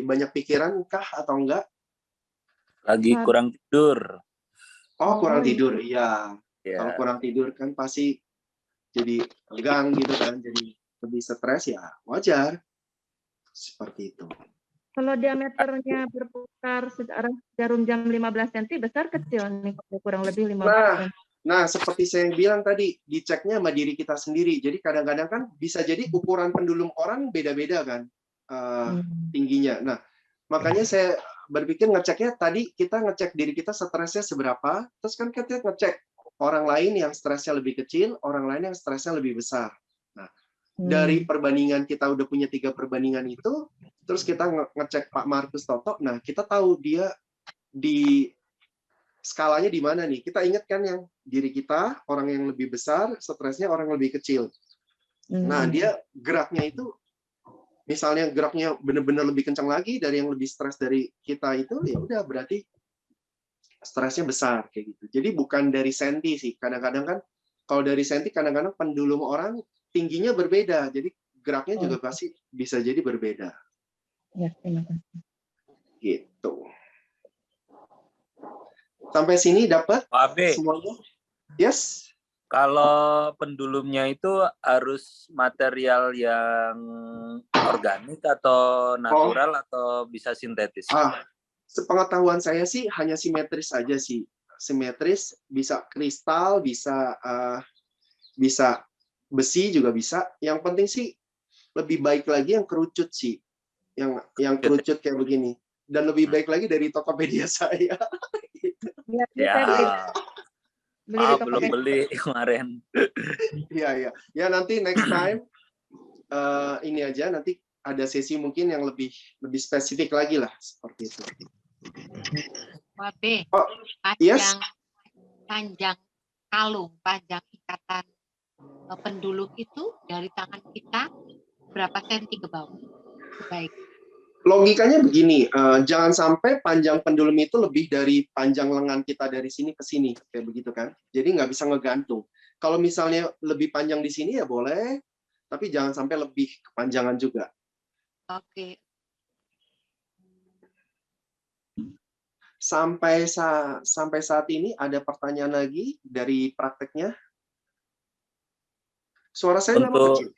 [SPEAKER 1] banyak pikiran kah atau enggak?
[SPEAKER 11] Lagi kurang tidur.
[SPEAKER 1] Oh, kurang tidur. Iya.
[SPEAKER 11] Ya.
[SPEAKER 1] Kalau kurang tidur kan pasti jadi tegang gitu kan, jadi lebih stres ya, wajar. Seperti itu.
[SPEAKER 6] Kalau diameternya berputar searah jarum jam 15 cm, besar kecil nih, kurang lebih 15 cm.
[SPEAKER 1] Nah, seperti saya bilang tadi, diceknya sama diri kita sendiri. Jadi kadang-kadang kan bisa jadi ukuran pendulum orang beda-beda kan tingginya. Nah, makanya saya berpikir ngeceknya tadi kita ngecek diri kita stresnya seberapa, terus kan kita ngecek orang lain yang stresnya lebih kecil, orang lain yang stresnya lebih besar. Nah, dari perbandingan kita udah punya 3 perbandingan itu, terus kita ngecek Pak Markus Toto, nah kita tahu dia di skalanya di mana nih. Kita ingat kan yang diri kita, orang yang lebih besar, stresnya orang yang lebih kecil. Nah, dia geraknya itu, misalnya geraknya benar-benar lebih kencang lagi dari yang lebih stres dari kita itu, ya udah berarti stresnya besar kayak gitu. Jadi bukan dari senti sih. Kadang-kadang kan kalau dari senti kadang-kadang pendulum orang tingginya berbeda. Jadi geraknya juga pasti bisa jadi berbeda.
[SPEAKER 6] Ya, terima kasih.
[SPEAKER 1] Gitu. Sampai sini dapat semuanya? Yes.
[SPEAKER 11] Kalau pendulumnya itu harus material yang organik atau natural atau bisa sintetis?
[SPEAKER 1] Sepengetahuan saya sih hanya simetris aja sih. Simetris, bisa kristal, bisa besi juga bisa. Yang penting sih lebih baik lagi yang kerucut sih. Yang kerucut kayak begini. Dan lebih baik lagi dari Tokopedia saya.
[SPEAKER 11] Ya. Belum beli kemarin.
[SPEAKER 1] Iya. Ya nanti next time ini aja, nanti ada sesi mungkin yang lebih spesifik lagi lah seperti itu.
[SPEAKER 2] Wabe, panjang kalung, panjang ikatan pendulum itu dari tangan kita berapa senti ke bawah? Baik.
[SPEAKER 1] Logikanya begini, jangan sampai panjang pendulum itu lebih dari panjang lengan kita dari sini ke sini, kayak begitu kan. Jadi nggak bisa ngegantung. Kalau misalnya lebih panjang di sini ya boleh, tapi jangan sampai lebih kepanjangan juga.
[SPEAKER 2] Oke.
[SPEAKER 1] Sampai saat ini ada pertanyaan lagi dari prakteknya? Suara saya memang kecil.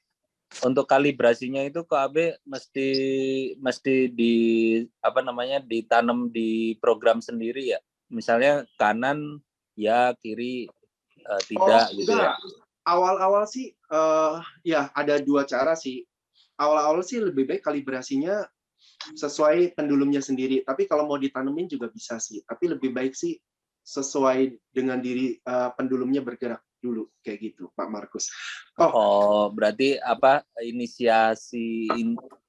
[SPEAKER 11] Untuk kalibrasinya itu KB mesti ditanam di program sendiri ya. Misalnya kanan ya, kiri tidak gitu ya.
[SPEAKER 1] Awal-awal sih ya ada 2 cara sih. Awal-awal sih lebih baik kalibrasinya sesuai pendulumnya sendiri. Tapi kalau mau ditanemin juga bisa sih. Tapi lebih baik sih sesuai dengan diri pendulumnya bergerak dulu kayak gitu, Pak Markus.
[SPEAKER 11] Oh, berarti apa inisiasi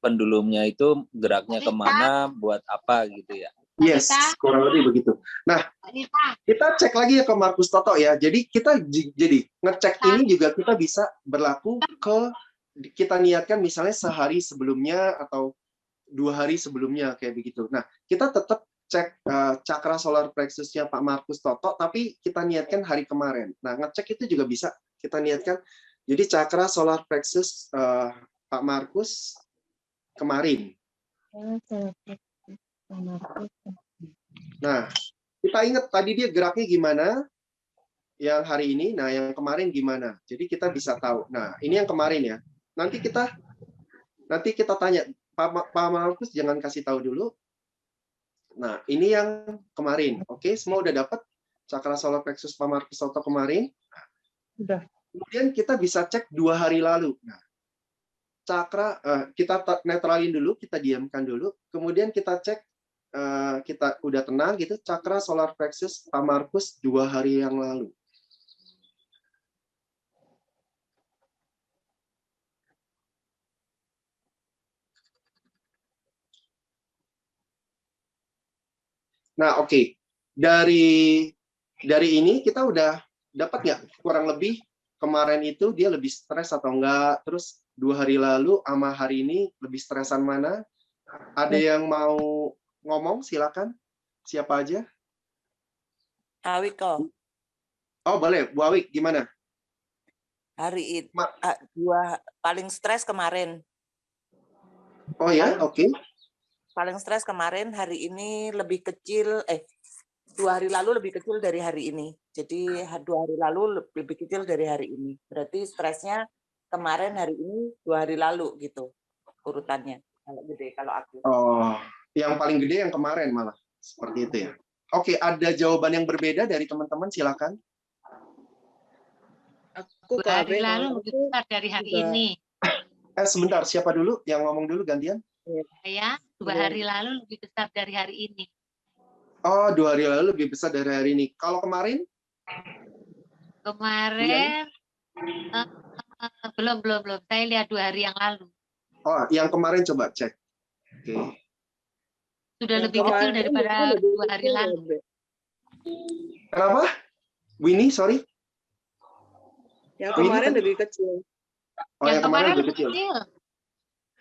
[SPEAKER 11] pendulumnya itu geraknya kemana, buat apa gitu ya?
[SPEAKER 1] Yes, kurang lebih begitu. Nah, kita cek lagi ya ke Markus Toto ya. Jadi kita jadi ngecek ini juga kita bisa berlaku kita niatkan misalnya sehari sebelumnya atau 2 hari sebelumnya kayak begitu. Nah, kita tetap cek cakra solar plexusnya Pak Markus Toto, tapi kita niatkan hari kemarin. Nah, ngecek itu juga bisa kita niatkan. Jadi cakra solar plexus Pak Markus kemarin. Nah, kita ingat tadi dia geraknya gimana yang hari ini, nah yang kemarin gimana. Jadi kita bisa tahu. Nah, ini yang kemarin ya. Nanti kita tanya, Pak Markus jangan kasih tahu dulu. Nah, ini yang kemarin. Oke, semua udah dapat cakra solar plexus Pak Markus Toto kemarin.
[SPEAKER 6] Sudah.
[SPEAKER 1] Kemudian kita bisa cek 2 hari lalu. Nah, cakra kita netralin dulu, kita diamkan dulu. Kemudian kita cek kita udah tenang gitu, cakra solar plexus Pak Markus 2 hari yang lalu. Nah, oke. Dari ini kita udah dapat nggak kurang lebih kemarin itu dia lebih stres atau enggak, terus 2 hari lalu sama hari ini lebih stresan mana? Ada yang mau ngomong? Silakan. Siapa aja?
[SPEAKER 10] Awik kok.
[SPEAKER 1] Oh, boleh. Bu Awik, gimana?
[SPEAKER 10] Hari itu paling stres kemarin.
[SPEAKER 1] Oh ya, oke.
[SPEAKER 10] Paling stres kemarin, hari ini lebih kecil, 2 hari lalu lebih kecil dari hari ini. Jadi 2 hari lalu lebih kecil dari hari ini. Berarti stresnya kemarin, hari ini, 2 hari lalu gitu urutannya. Kalau gede, kalau aku.
[SPEAKER 1] Oh, yang paling gede yang kemarin malah. Seperti itu ya. Oke, ada jawaban yang berbeda dari teman-teman, silakan.
[SPEAKER 3] Aku
[SPEAKER 2] 2 hari lalu lebih besar dari hari ini.
[SPEAKER 1] Sebentar, siapa dulu yang ngomong dulu gantian?
[SPEAKER 2] Saya 2 hari lalu lebih besar dari hari ini.
[SPEAKER 1] Oh, 2 hari lalu lebih besar dari hari ini. Kalau kemarin?
[SPEAKER 2] Kemarin belum. Saya lihat 2 hari yang lalu.
[SPEAKER 1] Oh, yang kemarin coba cek. Oke.
[SPEAKER 2] Sudah lebih kecil daripada 2 hari lalu.
[SPEAKER 1] Kenapa? Winnie, sorry.
[SPEAKER 3] Yang kemarin lebih kecil.
[SPEAKER 1] Oh, yang kemarin lebih kecil.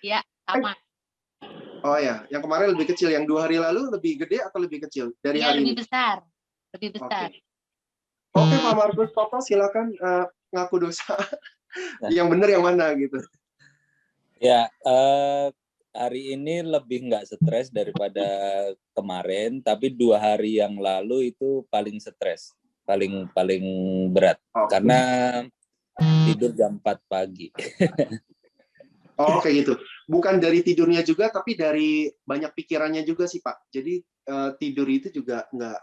[SPEAKER 2] Ya, sama.
[SPEAKER 1] Oh ya, yang kemarin lebih kecil. Yang 2 hari lalu lebih gede atau lebih kecil dari hari
[SPEAKER 2] lebih
[SPEAKER 1] ini?
[SPEAKER 2] besar. Lebih besar.
[SPEAKER 1] Oke, Pak Markus Toto, silakan ngaku dosa. Yang benar yang mana gitu?
[SPEAKER 11] Ya, hari ini lebih nggak stres daripada kemarin, tapi 2 hari yang lalu itu paling stres, paling berat, karena tidur jam 4 pagi.
[SPEAKER 1] Oh, kayak gitu. Bukan dari tidurnya juga, tapi dari banyak pikirannya juga sih, Pak. Jadi tidur itu juga nggak.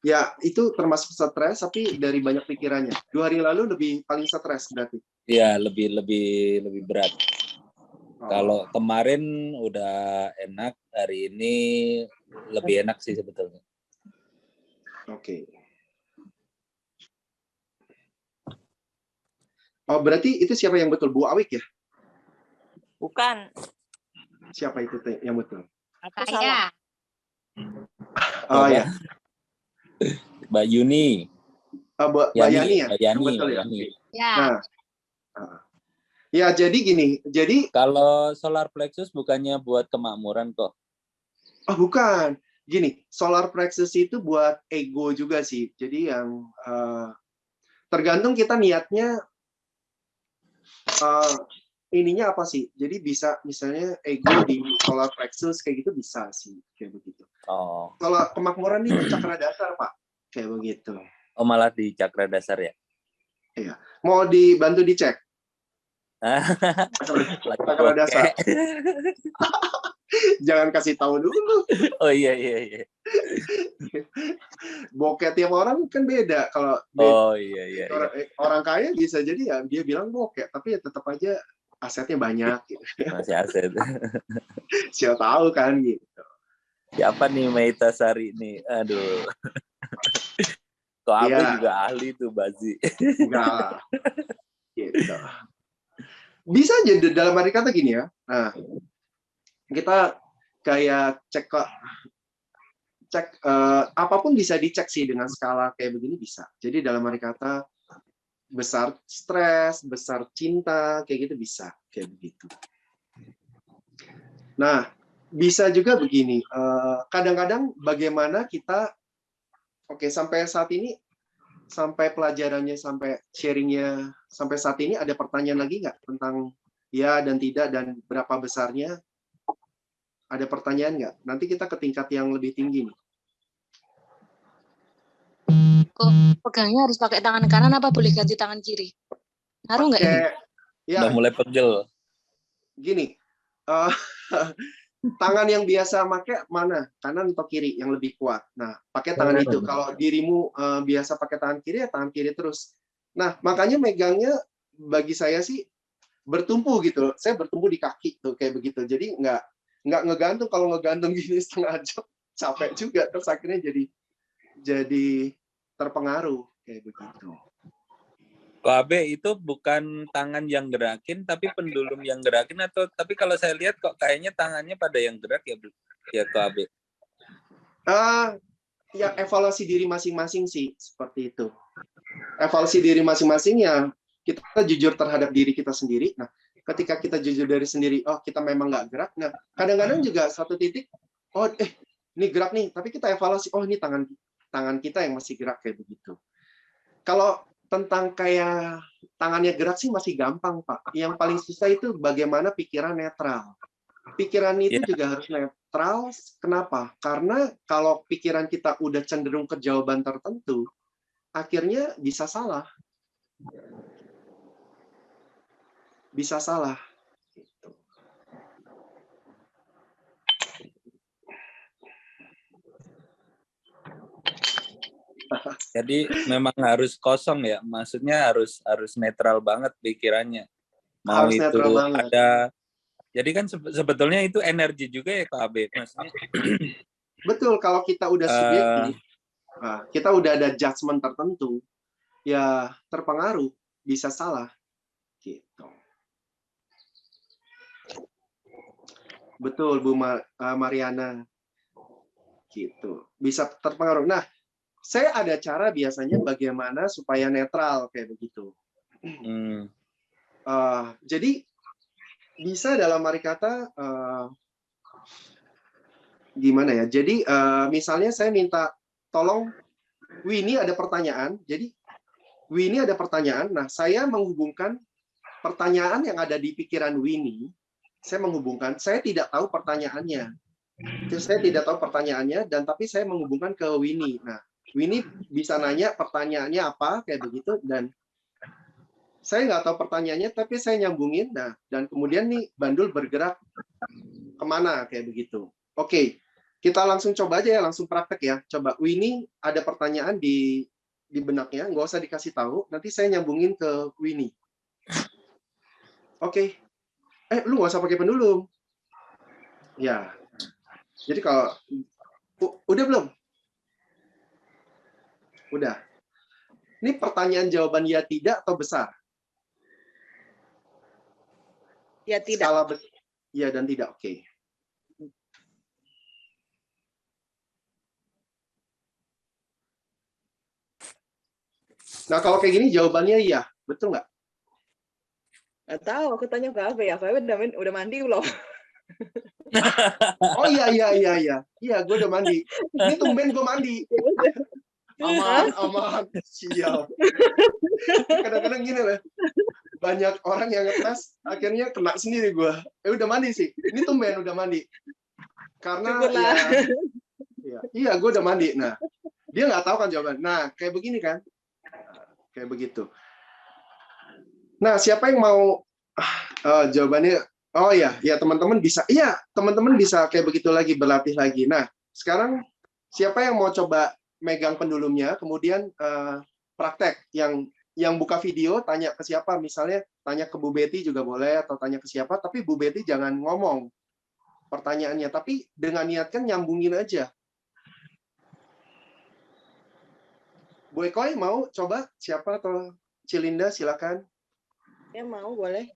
[SPEAKER 1] Ya, itu termasuk stres, tapi dari banyak pikirannya. 2 hari lalu paling stres berarti.
[SPEAKER 11] Iya, lebih berat. Kalau kemarin udah enak, hari ini lebih enak sih sebetulnya.
[SPEAKER 1] Oke. Oh, berarti itu siapa yang betul? Bu Awik ya?
[SPEAKER 10] Bukan.
[SPEAKER 1] Siapa itu yang betul?
[SPEAKER 2] Saya.
[SPEAKER 1] Oh ya.
[SPEAKER 11] Mbak Yuni.
[SPEAKER 1] Mbak Yani ya?
[SPEAKER 11] Mbak Yani.
[SPEAKER 1] Betul ya?
[SPEAKER 2] Ya.
[SPEAKER 1] Nah. Ya, jadi gini. Jadi
[SPEAKER 11] kalau solar plexus bukannya buat kemakmuran kok?
[SPEAKER 1] Oh, bukan. Gini, solar plexus itu buat ego juga sih. Jadi yang tergantung kita niatnya ininya apa sih? Jadi bisa misalnya ego di solar plexus kayak gitu bisa sih kayak begitu.
[SPEAKER 11] Oh.
[SPEAKER 1] Kalau kemakmuran itu cakra dasar, Pak. Kayak begitu.
[SPEAKER 11] Oh, malah di cakra dasar ya?
[SPEAKER 1] Iya. Mau dibantu dicek? Cakra dasar. Jangan kasih tahu dulu.
[SPEAKER 11] Oh iya.
[SPEAKER 1] Bokeh tiap orang kan beda. Kalau
[SPEAKER 11] iya.
[SPEAKER 1] Orang kaya bisa jadi ya dia bilang bokeh, tapi ya tetap aja asetnya banyak gitu.
[SPEAKER 11] Masih aset.
[SPEAKER 1] Siapa tahu kan gitu.
[SPEAKER 11] Siapa nih Meita Sari nih? Aduh. Kok Abe
[SPEAKER 1] Iya.
[SPEAKER 11] juga ahli tuh Bazi.
[SPEAKER 1] Enggak. Gitu. Bisa aja dalam arti kata gini ya. Nah, kita kayak cek apapun bisa dicek sih dengan skala kayak begini bisa. Jadi dalam arti kata besar stres, besar cinta, kayak gitu bisa, kayak begitu. Nah, bisa juga begini. Kadang-kadang bagaimana kita, oke, sampai saat ini, sampai pelajarannya, sampai sharingnya, sampai saat ini ada pertanyaan lagi nggak tentang ya dan tidak dan berapa besarnya? Ada pertanyaan nggak? Nanti kita ke tingkat yang lebih tinggi nih.
[SPEAKER 12] Kok pegangnya harus pakai tangan kanan apa boleh ganti tangan kiri? Ngaruh nggak ini?
[SPEAKER 1] Ya,
[SPEAKER 11] Udah mulai pegel.
[SPEAKER 1] Gini, tangan yang biasa pakai mana? Kanan atau kiri yang lebih kuat? Nah, pakai tangan itu. Kalau dirimu biasa pakai tangan kiri, ya tangan kiri terus. Nah, makanya megangnya bagi saya sih bertumpu gitu. Saya bertumpu di kaki tuh kayak begitu. Jadi nggak ngegantung. Kalau ngegantung gini setengah jam capek juga. Terus akhirnya jadi terpengaruh kayak begitu.
[SPEAKER 11] Abe itu bukan tangan yang gerakin, tapi pendulum yang gerakin atau tapi kalau saya lihat kok kayaknya tangannya pada yang gerak ya Abe.
[SPEAKER 1] Ya evaluasi diri masing-masing sih seperti itu. Evaluasi diri masing-masing ya kita jujur terhadap diri kita sendiri. Nah, ketika kita jujur dari sendiri, oh kita memang nggak gerak. Nah, kadang-kadang juga satu titik, oh ini gerak nih, tapi kita evaluasi, oh ini tangan kita yang masih gerak kayak begitu. Kalau tentang kayak tangannya gerak sih masih gampang, Pak. Yang paling susah itu bagaimana pikiran netral. Pikiran itu juga harus netral. Kenapa? Karena kalau pikiran kita udah cenderung ke jawaban tertentu, akhirnya bisa salah. Bisa salah.
[SPEAKER 11] Jadi memang harus kosong ya, maksudnya harus netral banget pikirannya. Mau
[SPEAKER 1] Harus
[SPEAKER 11] itu
[SPEAKER 1] netral banget.
[SPEAKER 11] ada, jadi kan sebetulnya itu energi juga ya Kak Abe, maksudnya.
[SPEAKER 1] Betul, kalau kita udah subjektif, kita udah ada judgement tertentu, ya terpengaruh, bisa salah, gitu. Betul Bu Mariana, gitu, bisa terpengaruh. Nah, saya ada cara biasanya bagaimana supaya netral kayak begitu. Jadi bisa dalam arti kata gimana ya? Jadi misalnya saya minta tolong Winnie ada pertanyaan. Jadi Winnie ada pertanyaan. Nah, saya menghubungkan pertanyaan yang ada di pikiran Winnie. Saya menghubungkan. Saya tidak tahu pertanyaannya. Saya tidak tahu pertanyaannya dan tapi saya menghubungkan ke Winnie. Nah, Winnie bisa nanya pertanyaannya apa kayak begitu dan saya nggak tahu pertanyaannya tapi saya nyambungin. Nah, dan kemudian nih Bandul bergerak kemana kayak begitu. Oke, kita langsung coba aja ya, langsung praktek ya. Coba Winnie ada pertanyaan di benaknya, nggak usah dikasih tahu. Nanti saya nyambungin ke Winnie. Oke. Lu nggak usah pakai pendulum. Ya. Jadi kalau udah belum? Udah. Ini pertanyaan jawaban ya tidak atau besar?
[SPEAKER 3] Ya tidak.
[SPEAKER 1] Skala ya dan tidak. Oke. Nah, kalau kayak gini jawabannya iya. Betul nggak?
[SPEAKER 3] Nggak tahu, aku tanya ke Abe ya. Abe udah mandi belum?
[SPEAKER 1] Oh iya. Iya, gue udah mandi. Ini tumben gue mandi. Aman. Siap. Kadang-kadang gini lah. Banyak orang yang ngetes, akhirnya kena sendiri gue. Udah mandi sih. Ini tumben udah mandi. Karena iya, gue udah mandi. Nah, dia nggak tahu kan jawaban. Nah, kayak begini kan. Kayak begitu. Nah, siapa yang mau jawabannya? Oh ya teman-teman bisa. Iya, teman-teman bisa kayak begitu lagi, berlatih lagi. Nah, sekarang siapa yang mau coba megang pendulumnya, kemudian praktek yang buka video, tanya ke siapa, misalnya tanya ke Bu Betty juga boleh, atau tanya ke siapa, tapi Bu Betty jangan ngomong. pertanyaannya, tapi dengan niatkan nyambungin aja. Bu Ekoy mau coba? Siapa atau Cilinda silakan.
[SPEAKER 3] Ya mau, boleh.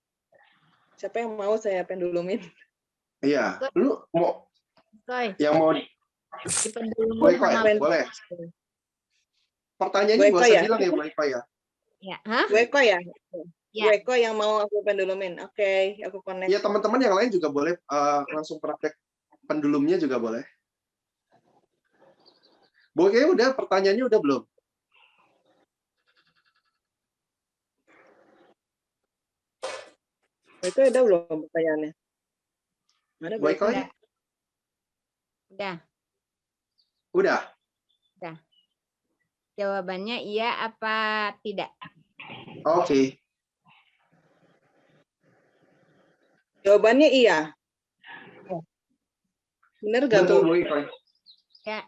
[SPEAKER 3] Siapa yang mau saya pendulumin?
[SPEAKER 1] Iya, lu mau
[SPEAKER 9] Koy,
[SPEAKER 1] yang mau
[SPEAKER 9] dipendulumin
[SPEAKER 1] Bu Ekoy,
[SPEAKER 9] sama
[SPEAKER 1] boleh. Pertanyaannya
[SPEAKER 3] Bu
[SPEAKER 1] nggak
[SPEAKER 3] Eko
[SPEAKER 1] usah
[SPEAKER 3] ya?
[SPEAKER 1] bilang ya Bu Ekoy ya.
[SPEAKER 9] ya, hah?
[SPEAKER 3] Bu Eko ya?
[SPEAKER 9] Ya.
[SPEAKER 3] Bu Eko yang mau aku pendulumin. Oke, aku connect.
[SPEAKER 1] Ya teman-teman yang lain juga boleh langsung praktek pendulumnya juga boleh. Bu Ekoy udah pertanyaannya udah belum?
[SPEAKER 3] Bu Eko udah belum pertanyaannya? Mana
[SPEAKER 1] Bu
[SPEAKER 3] Bu Eko?
[SPEAKER 1] Ekoy?
[SPEAKER 9] Udah.
[SPEAKER 1] Udah.
[SPEAKER 9] Udah. Jawabannya iya apa tidak?
[SPEAKER 1] Oke.
[SPEAKER 3] Jawabannya iya. Bener gak
[SPEAKER 1] Betul
[SPEAKER 3] Bu?
[SPEAKER 1] Bu Ekoy.
[SPEAKER 9] Ya.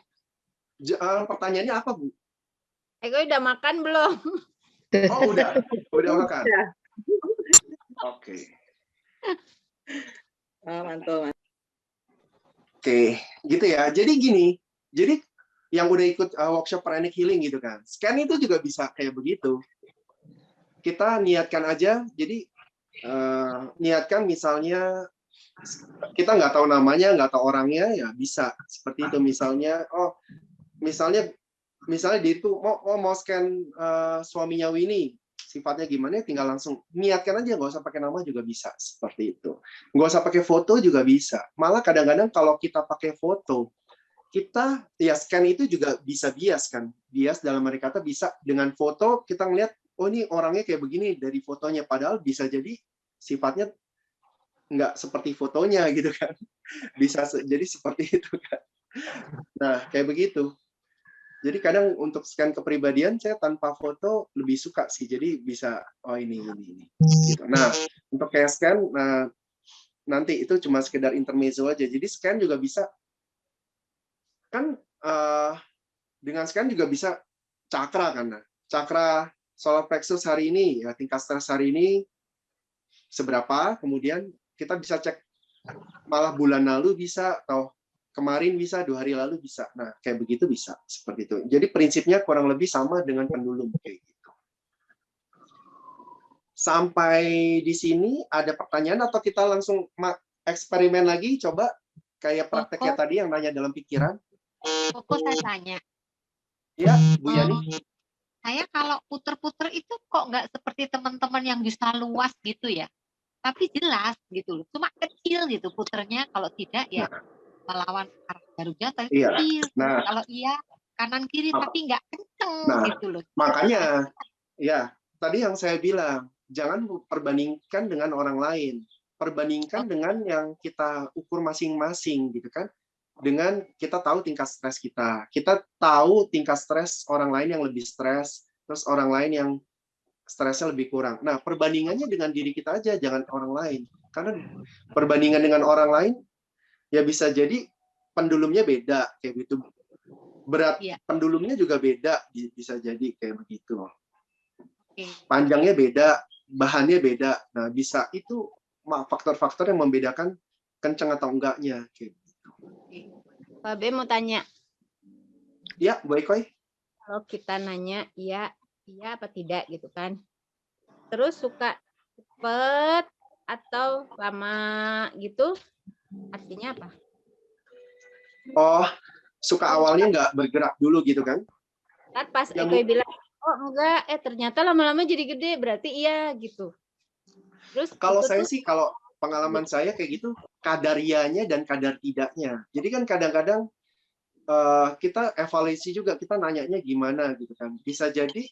[SPEAKER 1] Pertanyaannya apa Bu?
[SPEAKER 9] Eko udah makan belum?
[SPEAKER 1] Oh udah makan.
[SPEAKER 3] Udah.
[SPEAKER 1] Oke.
[SPEAKER 3] Oh, mantul.
[SPEAKER 1] Oke, gitu ya. Jadi gini, jadi yang udah ikut workshop pranic healing gitu kan, scan itu juga bisa kayak begitu. Kita niatkan aja, jadi niatkan misalnya kita nggak tahu namanya, nggak tahu orangnya, ya bisa seperti itu. Misalnya, misalnya dia itu mau scan suaminya Winnie, sifatnya gimana, tinggal langsung niatkan aja, nggak usah pakai nama juga bisa seperti itu. Nggak usah pakai foto juga bisa. Malah kadang-kadang kalau kita pakai foto, kita ya scan itu juga bisa bias kan. Bias dalam arti kata bisa dengan foto kita ngeliat, oh ini orangnya kayak begini dari fotonya, padahal bisa jadi sifatnya nggak seperti fotonya gitu kan. Bisa jadi seperti itu kan. Nah, kayak begitu. Jadi kadang untuk scan kepribadian saya tanpa foto lebih suka sih. Jadi bisa ini. Gitu. Nah, untuk kayak scan nanti itu cuma sekedar intermezzo aja. Jadi scan juga bisa kan dengan scan juga bisa cakra kan. Nah, cakra solar plexus hari ini ya, tingkat stres hari ini seberapa, kemudian kita bisa cek malah bulan lalu bisa, atau kemarin bisa, 2 hari lalu bisa. Nah, kayak begitu bisa, seperti itu. Jadi prinsipnya kurang lebih sama dengan pendulum, kayak gitu. Sampai di sini ada pertanyaan atau kita langsung eksperimen lagi, coba kayak prakteknya tadi yang nanya dalam pikiran.
[SPEAKER 2] Koko saya tanya.
[SPEAKER 1] Ya, Bu Yani.
[SPEAKER 2] Saya kalau puter-puter itu kok nggak seperti teman-teman yang bisa luas gitu ya. Tapi jelas gitu loh. Cuma kecil gitu puternya, kalau tidak ya melawan arah jarum jatuh kecil.
[SPEAKER 1] Nah,
[SPEAKER 2] kalau iya kanan kiri tapi nggak kenceng gitu loh.
[SPEAKER 1] Makanya ya tadi yang saya bilang, jangan perbandingkan dengan orang lain. Perbandingkan dengan yang kita ukur masing-masing gitu kan. Dengan kita tahu tingkat stres kita. Kita tahu tingkat stres orang lain yang lebih stres, terus orang lain yang stresnya lebih kurang. Nah, perbandingannya dengan diri kita aja, jangan orang lain. Karena perbandingan dengan orang lain, ya bisa jadi pendulumnya beda, kayak gitu. Berat pendulumnya juga beda, bisa jadi kayak begitu. Panjangnya beda, bahannya beda. Nah, bisa itu faktor-faktor yang membedakan kenceng atau enggaknya. Kayak gitu.
[SPEAKER 9] Pak B mau tanya.
[SPEAKER 1] Ya, Bu Ekoy.
[SPEAKER 9] Kalau kita nanya iya apa tidak gitu kan. Terus suka cepet atau lama gitu, artinya apa?
[SPEAKER 1] Oh, suka awalnya nggak bergerak dulu gitu kan?
[SPEAKER 9] Kan pas Eko bilang, oh enggak, ternyata lama-lama jadi gede, berarti iya gitu. Terus
[SPEAKER 1] kalau saya sih, kalau pengalaman saya kayak gitu, kadarianya dan kadar tidaknya. Jadi kan kadang-kadang kita evaluasi juga, kita nanyanya gimana gitu kan. Bisa jadi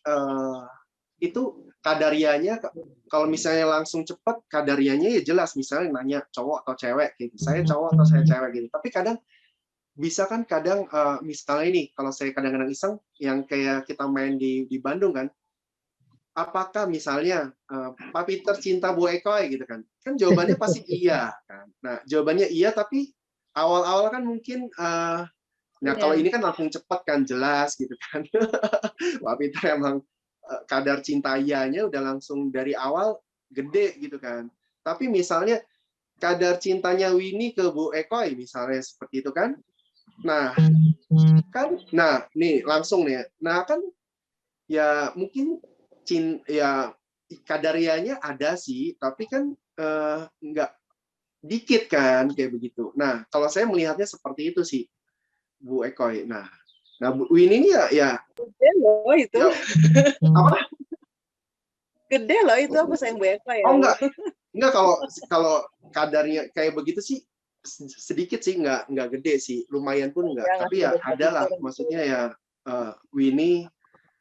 [SPEAKER 1] itu kadarianya, kalau misalnya langsung cepat, kadarianya ya jelas, misalnya nanya cowok atau cewek gitu. Saya cowok atau saya cewek gitu. Tapi kadang bisa kan misalnya ini, kalau saya kadang-kadang iseng, yang kayak kita main di Bandung kan, apakah misalnya Pak Peter cinta Bu Ekoy gitu kan? Kan jawabannya pasti iya kan. Nah, jawabannya iya, tapi awal-awal kan mungkin nah kalau ini kan langsung cepat kan, jelas gitu kan. Pak Peter emang kadar cinta iyanya udah langsung dari awal gede gitu kan. Tapi misalnya kadar cintanya Winnie ke Bu Ekoi misalnya seperti itu kan. Nah, nih langsung nih. Nah, kan ya mungkin ya kadarianya ada sih, tapi kan nggak dikit kan kayak begitu. Nah, kalau saya melihatnya seperti itu sih, Bu Ekoi. Nah Bu Winnie ini ya
[SPEAKER 3] Gede loh itu.
[SPEAKER 1] ya, apa?
[SPEAKER 3] Gede loh itu apa sayang Bu Eka ya?
[SPEAKER 1] Oh enggak kalau kadarnya kayak begitu sih sedikit sih, enggak gede sih, lumayan pun enggak.
[SPEAKER 3] Ya,
[SPEAKER 1] Tapi ya ada lah, maksudnya ya Winnie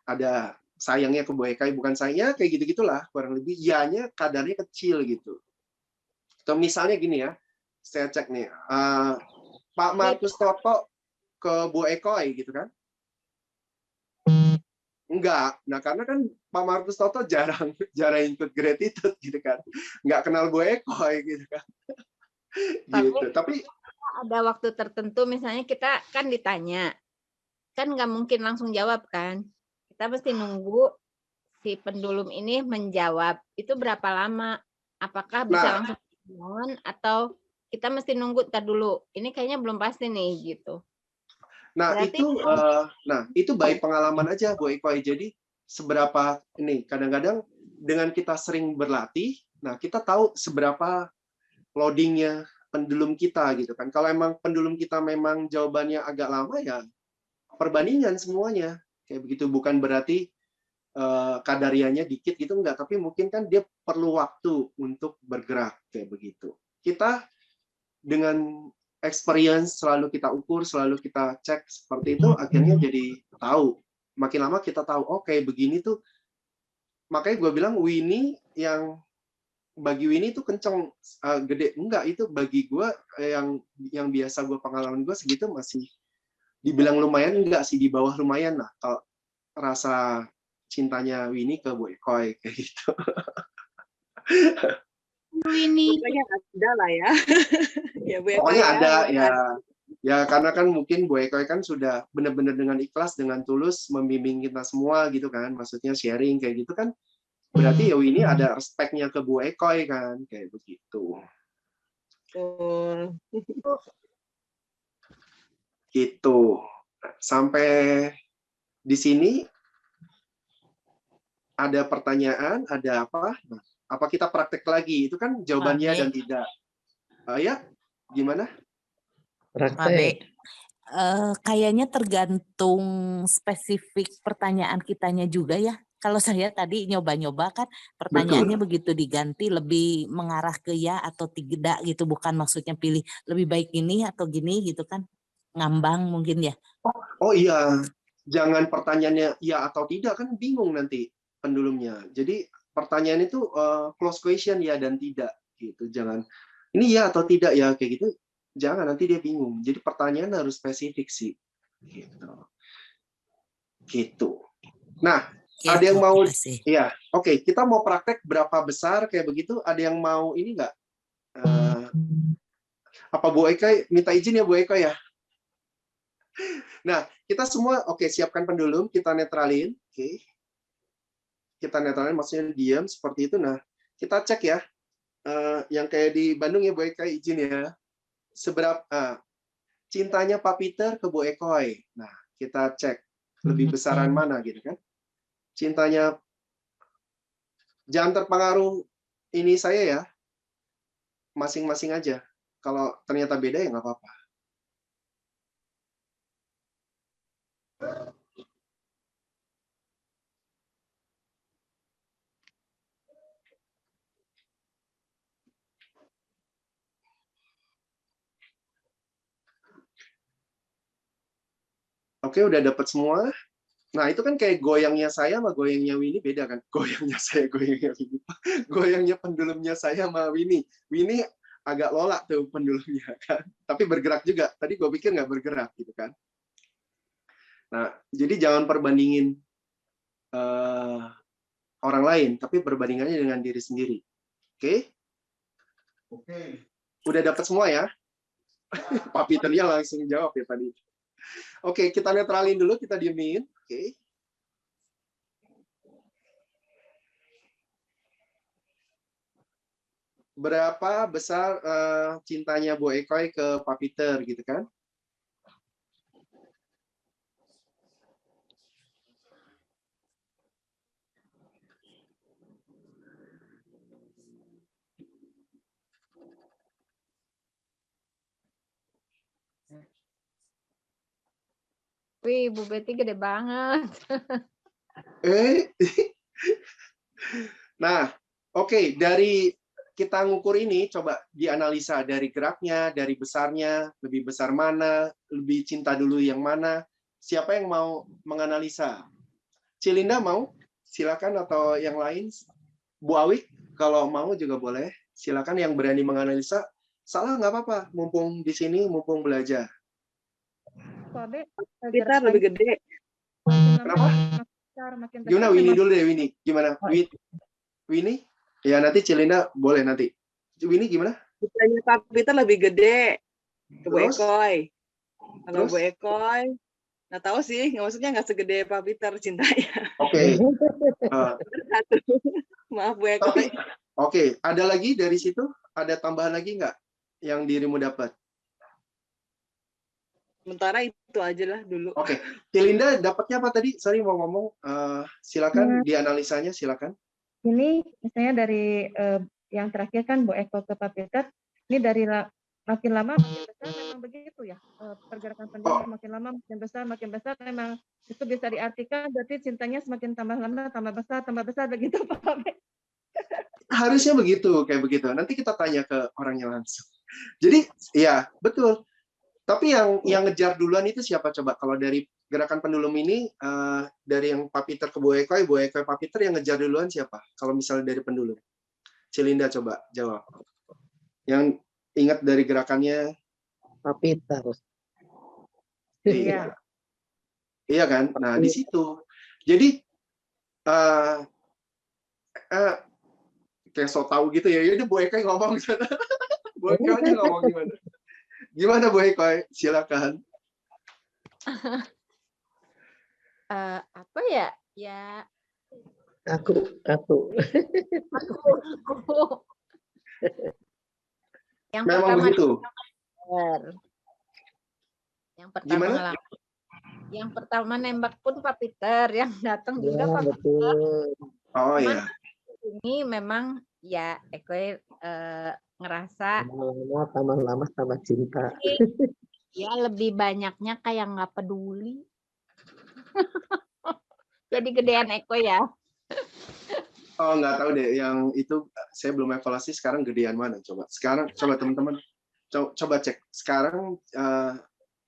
[SPEAKER 1] ada sayangnya ke Bu Eka, bukan sayangnya kayak gitu-gitulah kurang lebih. Ianya kadarnya kecil gitu. Atau misalnya gini ya, saya cek nih, Pak Markus Toto ke Bu Ekoi gitu kan? Enggak. Nah, karena kan Pak Markus Toto jarang ikut gratitude gitu kan. Enggak kenal Bu Ekoi gitu kan. Gitu. Tapi
[SPEAKER 9] ada waktu tertentu misalnya kita kan ditanya. Kan nggak mungkin langsung jawab kan. Kita mesti nunggu si pendulum ini menjawab. Itu berapa lama? Apakah bisa langsung atau kita mesti nunggu ntar dulu. Ini kayaknya belum pasti nih gitu.
[SPEAKER 1] Nah, berarti, itu baik pengalaman aja Bu Ekoi. Jadi seberapa ini kadang-kadang dengan kita sering berlatih, nah kita tahu seberapa loadingnya pendulum kita gitu kan. Kalau emang pendulum kita memang jawabannya agak lama ya perbandingan semuanya kayak begitu, bukan berarti kadarianya dikit gitu enggak, tapi mungkin kan dia perlu waktu untuk bergerak kayak begitu. Kita dengan experience selalu kita ukur, selalu kita cek seperti itu, akhirnya jadi tahu. Makin lama kita tahu, oh kayak begini tuh. Makanya gue bilang Winnie bagi Winnie itu kenceng, gede. Enggak, itu bagi gue yang biasa gue pengalaman gue segitu masih dibilang lumayan, enggak sih, di bawah lumayan lah. Kalau rasa cintanya Winnie ke Bu Ekoi kayak gitu.
[SPEAKER 2] Winnie.
[SPEAKER 3] Pokoknya ada lah ya. Ya Bu Ekoi
[SPEAKER 1] Pokoknya ada ya.
[SPEAKER 3] Ada.
[SPEAKER 1] Ya karena kan mungkin Bu Ekoi kan sudah benar-benar dengan ikhlas, dengan tulus membimbing kita semua gitu kan. Maksudnya sharing kayak gitu kan. Berarti ya Winnie ada respect-nya ke Bu Ekoi kan, kayak begitu. Gitu. Sampai di sini ada pertanyaan, ada apa? Nah, apa kita praktek lagi? Itu kan jawabannya dan tidak. Ya, gimana?
[SPEAKER 8] Praktek. Kayaknya tergantung spesifik pertanyaan kitanya juga ya. Kalau saya tadi nyoba-nyoba kan pertanyaannya begitu diganti lebih mengarah ke ya atau tidak gitu, bukan maksudnya pilih lebih baik ini atau gini gitu kan, ngambang mungkin ya.
[SPEAKER 1] Oh iya, jangan pertanyaannya ya atau tidak, kan bingung nanti pendulumnya. Jadi pertanyaan itu close question ya dan tidak gitu. Jangan ini ya atau tidak ya kayak gitu. Jangan, nanti dia bingung. Jadi pertanyaan harus spesifik sih. Gitu. Nah, ada yang mau ya, oke, kita mau praktek berapa besar kayak begitu? Ada yang mau ini enggak? Apa Bu Eka minta izin ya Bu Eka ya? Nah, kita semua oke, siapkan pendulum, kita netralin, oke. Kita netralin maksudnya diam seperti itu. Nah, kita cek ya. Yang kayak di Bandung ya Bu Eka izin ya. Seberapa cintanya Pak Peter ke Bu Ekoi. Nah, kita cek lebih besaran mana gitu kan. Cintanya jangan terpengaruh ini saya ya. Masing-masing aja. Kalau ternyata beda ya nggak apa-apa. Oke, udah dapat semua. Nah, itu kan kayak goyangnya saya sama goyangnya Winnie beda kan? Goyangnya saya, goyangnya Winnie. Goyangnya pendulumnya saya sama Winnie. Winnie agak lola tuh pendulumnya kan. Tapi bergerak juga. Tadi gue pikir nggak bergerak gitu kan. Nah, jadi jangan perbandingin orang lain, tapi perbandingannya dengan diri sendiri. Oke? Oke. Udah dapat semua ya? Pak Peternya langsung jawab ya tadi. Oke, kita netralin dulu, kita diemin. Oke. berapa besar cintanya Bu Ekoy ke Pak Peter gitu kan?
[SPEAKER 9] Wih, Bu Betty gede banget.
[SPEAKER 1] Nah, oke, dari kita ngukur ini coba dianalisa dari geraknya, dari besarnya, lebih besar mana, lebih cinta dulu yang mana. Siapa yang mau menganalisa? Cilinda mau? Silakan, atau yang lain? Bu Awik, kalau mau juga boleh. Silakan yang berani menganalisa. Salah nggak apa-apa, mumpung di sini, mumpung belajar.
[SPEAKER 3] Kita lebih gede.
[SPEAKER 1] Kenapa? Gimana Winnie dulu deh, Winnie. Gimana? Winnie? Ya, nanti Cilinda boleh nanti. Winnie gimana?
[SPEAKER 3] Cintanya Pak Peter lebih gede ke Bu
[SPEAKER 1] Terus?
[SPEAKER 3] Ekoy. Kalau
[SPEAKER 1] Terus?
[SPEAKER 3] Bu Ekoy, nggak tahu sih, maksudnya nggak segede Pak Peter cintanya.
[SPEAKER 1] Oke.
[SPEAKER 3] Satu. Maaf Bu Ekoy.
[SPEAKER 1] Oke, ada lagi dari situ? Ada tambahan lagi nggak yang dirimu dapat?
[SPEAKER 3] Sementara itu aja lah dulu.
[SPEAKER 1] Oke, Cilinda dapatnya apa tadi? Sorry mau ngomong. Silakan dianalisanya, silakan.
[SPEAKER 6] Ini misalnya dari yang terakhir kan Bu Eko ke Pak Peter, ini dari makin lama makin besar memang begitu ya, pergerakan pendulum makin lama makin besar memang itu bisa diartikan berarti cintanya semakin tambah lama tambah besar begitu Pak.
[SPEAKER 1] Harusnya begitu, kayak begitu. Nanti kita tanya ke orangnya langsung. Jadi ya betul. Tapi yang ngejar duluan itu siapa coba? Kalau dari gerakan pendulum ini, dari yang Pak Peter ke Bu Ekoy Pak Peter yang ngejar duluan siapa? Kalau misalnya dari pendulum. Cilinda coba jawab. Yang ingat dari gerakannya
[SPEAKER 5] Pak Peter.
[SPEAKER 1] Iya. Iya kan? Nah, di situ. Jadi kayak so tahu gitu ya. Jadi Bu Ekoy ngomong. Bu Ekoy aja ngomong gimana? Gimana Bu Ekoy? Silakan.
[SPEAKER 9] Apa ya? Ya.
[SPEAKER 5] Aku.
[SPEAKER 9] Yang
[SPEAKER 1] memang
[SPEAKER 9] pertama
[SPEAKER 1] begitu.
[SPEAKER 9] Yang pertama nembak pun Pak Peter, yang datang juga Pak Peter.
[SPEAKER 1] Oh ya.
[SPEAKER 9] Ini memang ya Ekoy ngerasa
[SPEAKER 5] tambah lama tambah cinta.
[SPEAKER 9] Ya lebih banyaknya kayak nggak peduli. Jadi gedean Ekoy ya.
[SPEAKER 1] Oh, nggak tahu deh, yang itu saya belum evaluasi sekarang gedean mana. Coba sekarang, coba teman-teman, coba cek sekarang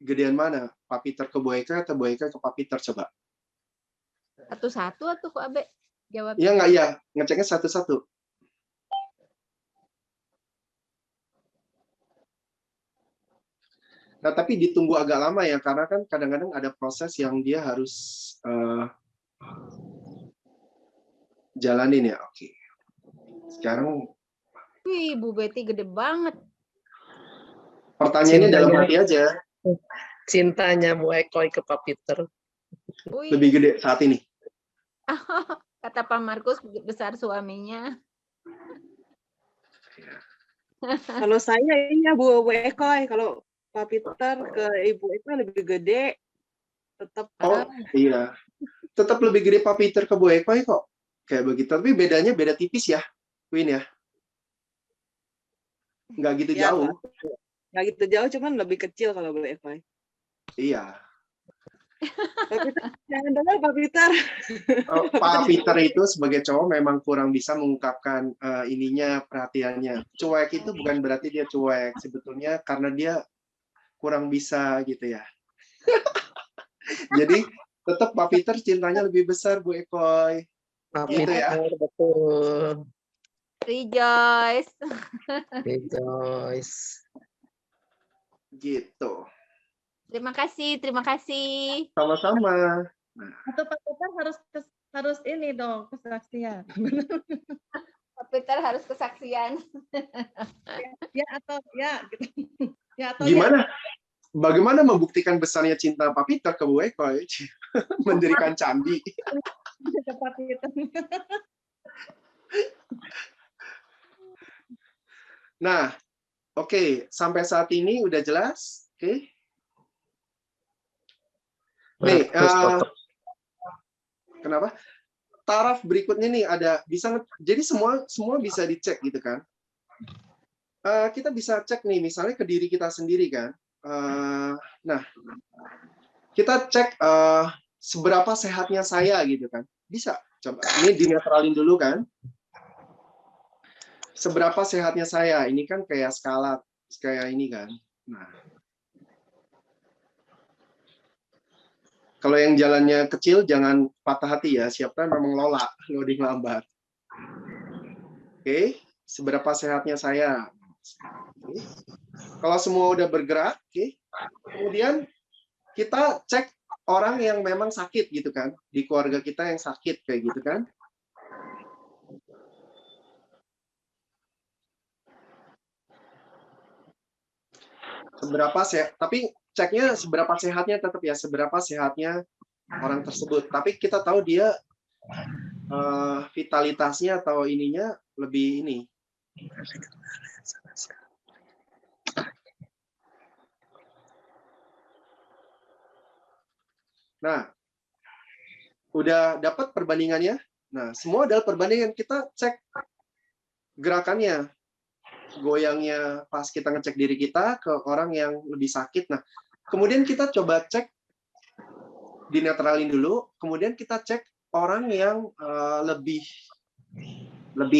[SPEAKER 1] gedean mana, Pak Peter ke Bu Eka atau Bu Eka ke Pak Peter, coba.
[SPEAKER 9] Satu-satu atau Kak Abe jawab?
[SPEAKER 1] Iya nggak ya, ngeceknya satu-satu. Nah, tapi ditunggu agak lama ya, karena kan kadang-kadang ada proses yang dia harus jalanin ya. Oke. Sekarang.
[SPEAKER 9] Wih, Bu Betty gede banget.
[SPEAKER 1] Pertanyaannya dalam hati aja.
[SPEAKER 5] Cintanya Bu Ekoy ke Pak Peter.
[SPEAKER 1] Lebih gede saat ini.
[SPEAKER 9] Kata Pak Markus besar suaminya.
[SPEAKER 3] Kalau saya iya Bu Ekoy, kalau Pak Peter ke Ibu Eka lebih gede, tetap.
[SPEAKER 1] Oh iya, tetap lebih gede Pak Peter ke Bu Ekoy kok, kayak begitu. Tapi bedanya beda tipis ya, Win ya. Nggak gitu
[SPEAKER 3] ya,
[SPEAKER 1] jauh.
[SPEAKER 3] Nggak gitu jauh, cuman lebih kecil kalau Bu Ekoy.
[SPEAKER 1] Iya.
[SPEAKER 3] Pak Peter, jangan dengar Pak Peter.
[SPEAKER 1] Pak Peter itu sebagai cowok memang kurang bisa mengungkapkan ininya, perhatiannya. Cuek itu bukan berarti dia cuek, sebetulnya karena dia kurang bisa gitu ya. Jadi tetap Pak Peter cintanya lebih besar Bu Ekoy. Gitu ya.
[SPEAKER 5] Betul.
[SPEAKER 9] Rejoice.
[SPEAKER 1] Gitu.
[SPEAKER 9] Terima kasih.
[SPEAKER 1] Sama-sama.
[SPEAKER 6] Atau Pak Peter harus ini dong kesaksian.
[SPEAKER 9] Pak Peter harus kesaksian.
[SPEAKER 6] Ya atau ya gitu. Ya, atau
[SPEAKER 1] gimana? Ya. Bagaimana membuktikan besarnya cinta Pak Peter ke Bu Ekoy? Mendirikan candi. Nah, oke, sampai saat ini udah jelas. Oke. Nih, kenapa? Taraf berikutnya nih ada bisa, jadi semua bisa dicek gitu kan. Kita bisa cek nih, misalnya ke diri kita sendiri kan. Nah, kita cek seberapa sehatnya saya gitu kan. Bisa, coba. Ini dinetralin dulu kan. Seberapa sehatnya saya, ini kan kayak skala, kayak ini kan. Nah, kalau yang jalannya kecil, jangan patah hati ya, siapa memang loading lambat. Oke, seberapa sehatnya saya. Oke. Kalau semua udah bergerak, oke. Kemudian kita cek orang yang memang sakit gitu kan, di keluarga kita yang sakit kayak gitu kan. Seberapa sehat, tapi ceknya seberapa sehatnya tetap ya, seberapa sehatnya orang tersebut. Tapi kita tahu dia vitalitasnya atau ininya lebih ini. Nah, udah dapat perbandingannya. Nah, semua adalah perbandingan. Kita cek gerakannya, goyangnya pas kita ngecek diri kita ke orang yang lebih sakit. Nah, kemudian kita coba cek, dinetralin dulu, kemudian kita cek orang yang lebih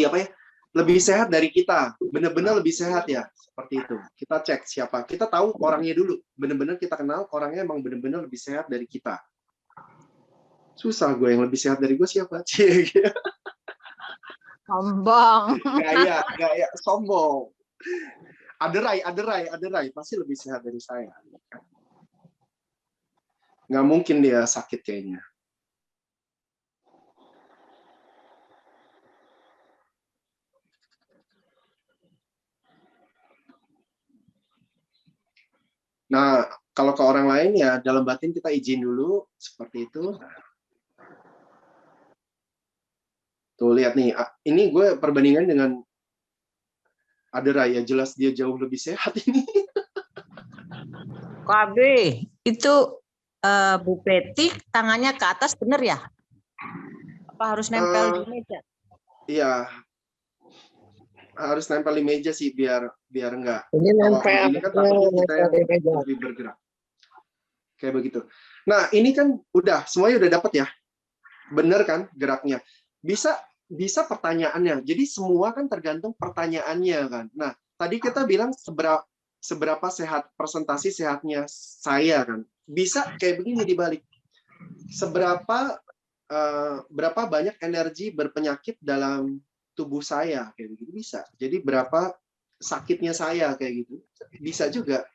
[SPEAKER 1] apa ya, lebih sehat dari kita, benar-benar lebih sehat ya, seperti itu. Kita cek siapa, kita tahu orangnya dulu, benar-benar kita kenal orangnya emang benar-benar lebih sehat dari kita. Susah gue, yang lebih sehat dari gue siapa?
[SPEAKER 9] Sombong.
[SPEAKER 1] Gaya, sombong. Aderai, pasti lebih sehat dari saya. Nggak mungkin dia sakit kayaknya. Nah, kalau ke orang lain ya dalam batin kita izin dulu, seperti itu. Tuh lihat nih, ini gue perbandingan dengan Aderai ya, jelas dia jauh lebih sehat ini.
[SPEAKER 13] KB, itu Bu Peti tangannya ke atas bener ya? Apa harus nempel di meja?
[SPEAKER 1] Iya, harus nempel di meja sih biar enggak.
[SPEAKER 5] Ini nempel
[SPEAKER 1] ini kan takutnya kita yang lebih bergerak. Kayak begitu. Nah, ini kan udah semuanya udah dapat ya. Bener kan geraknya? Bisa pertanyaannya. Jadi semua kan tergantung pertanyaannya kan. Nah, tadi kita bilang seberapa sehat, presentasi sehatnya saya kan. Bisa kayak begini dibalik. Berapa banyak energi berpenyakit dalam tubuh saya kayak gitu, bisa. Jadi berapa sakitnya saya kayak gitu. Bisa juga.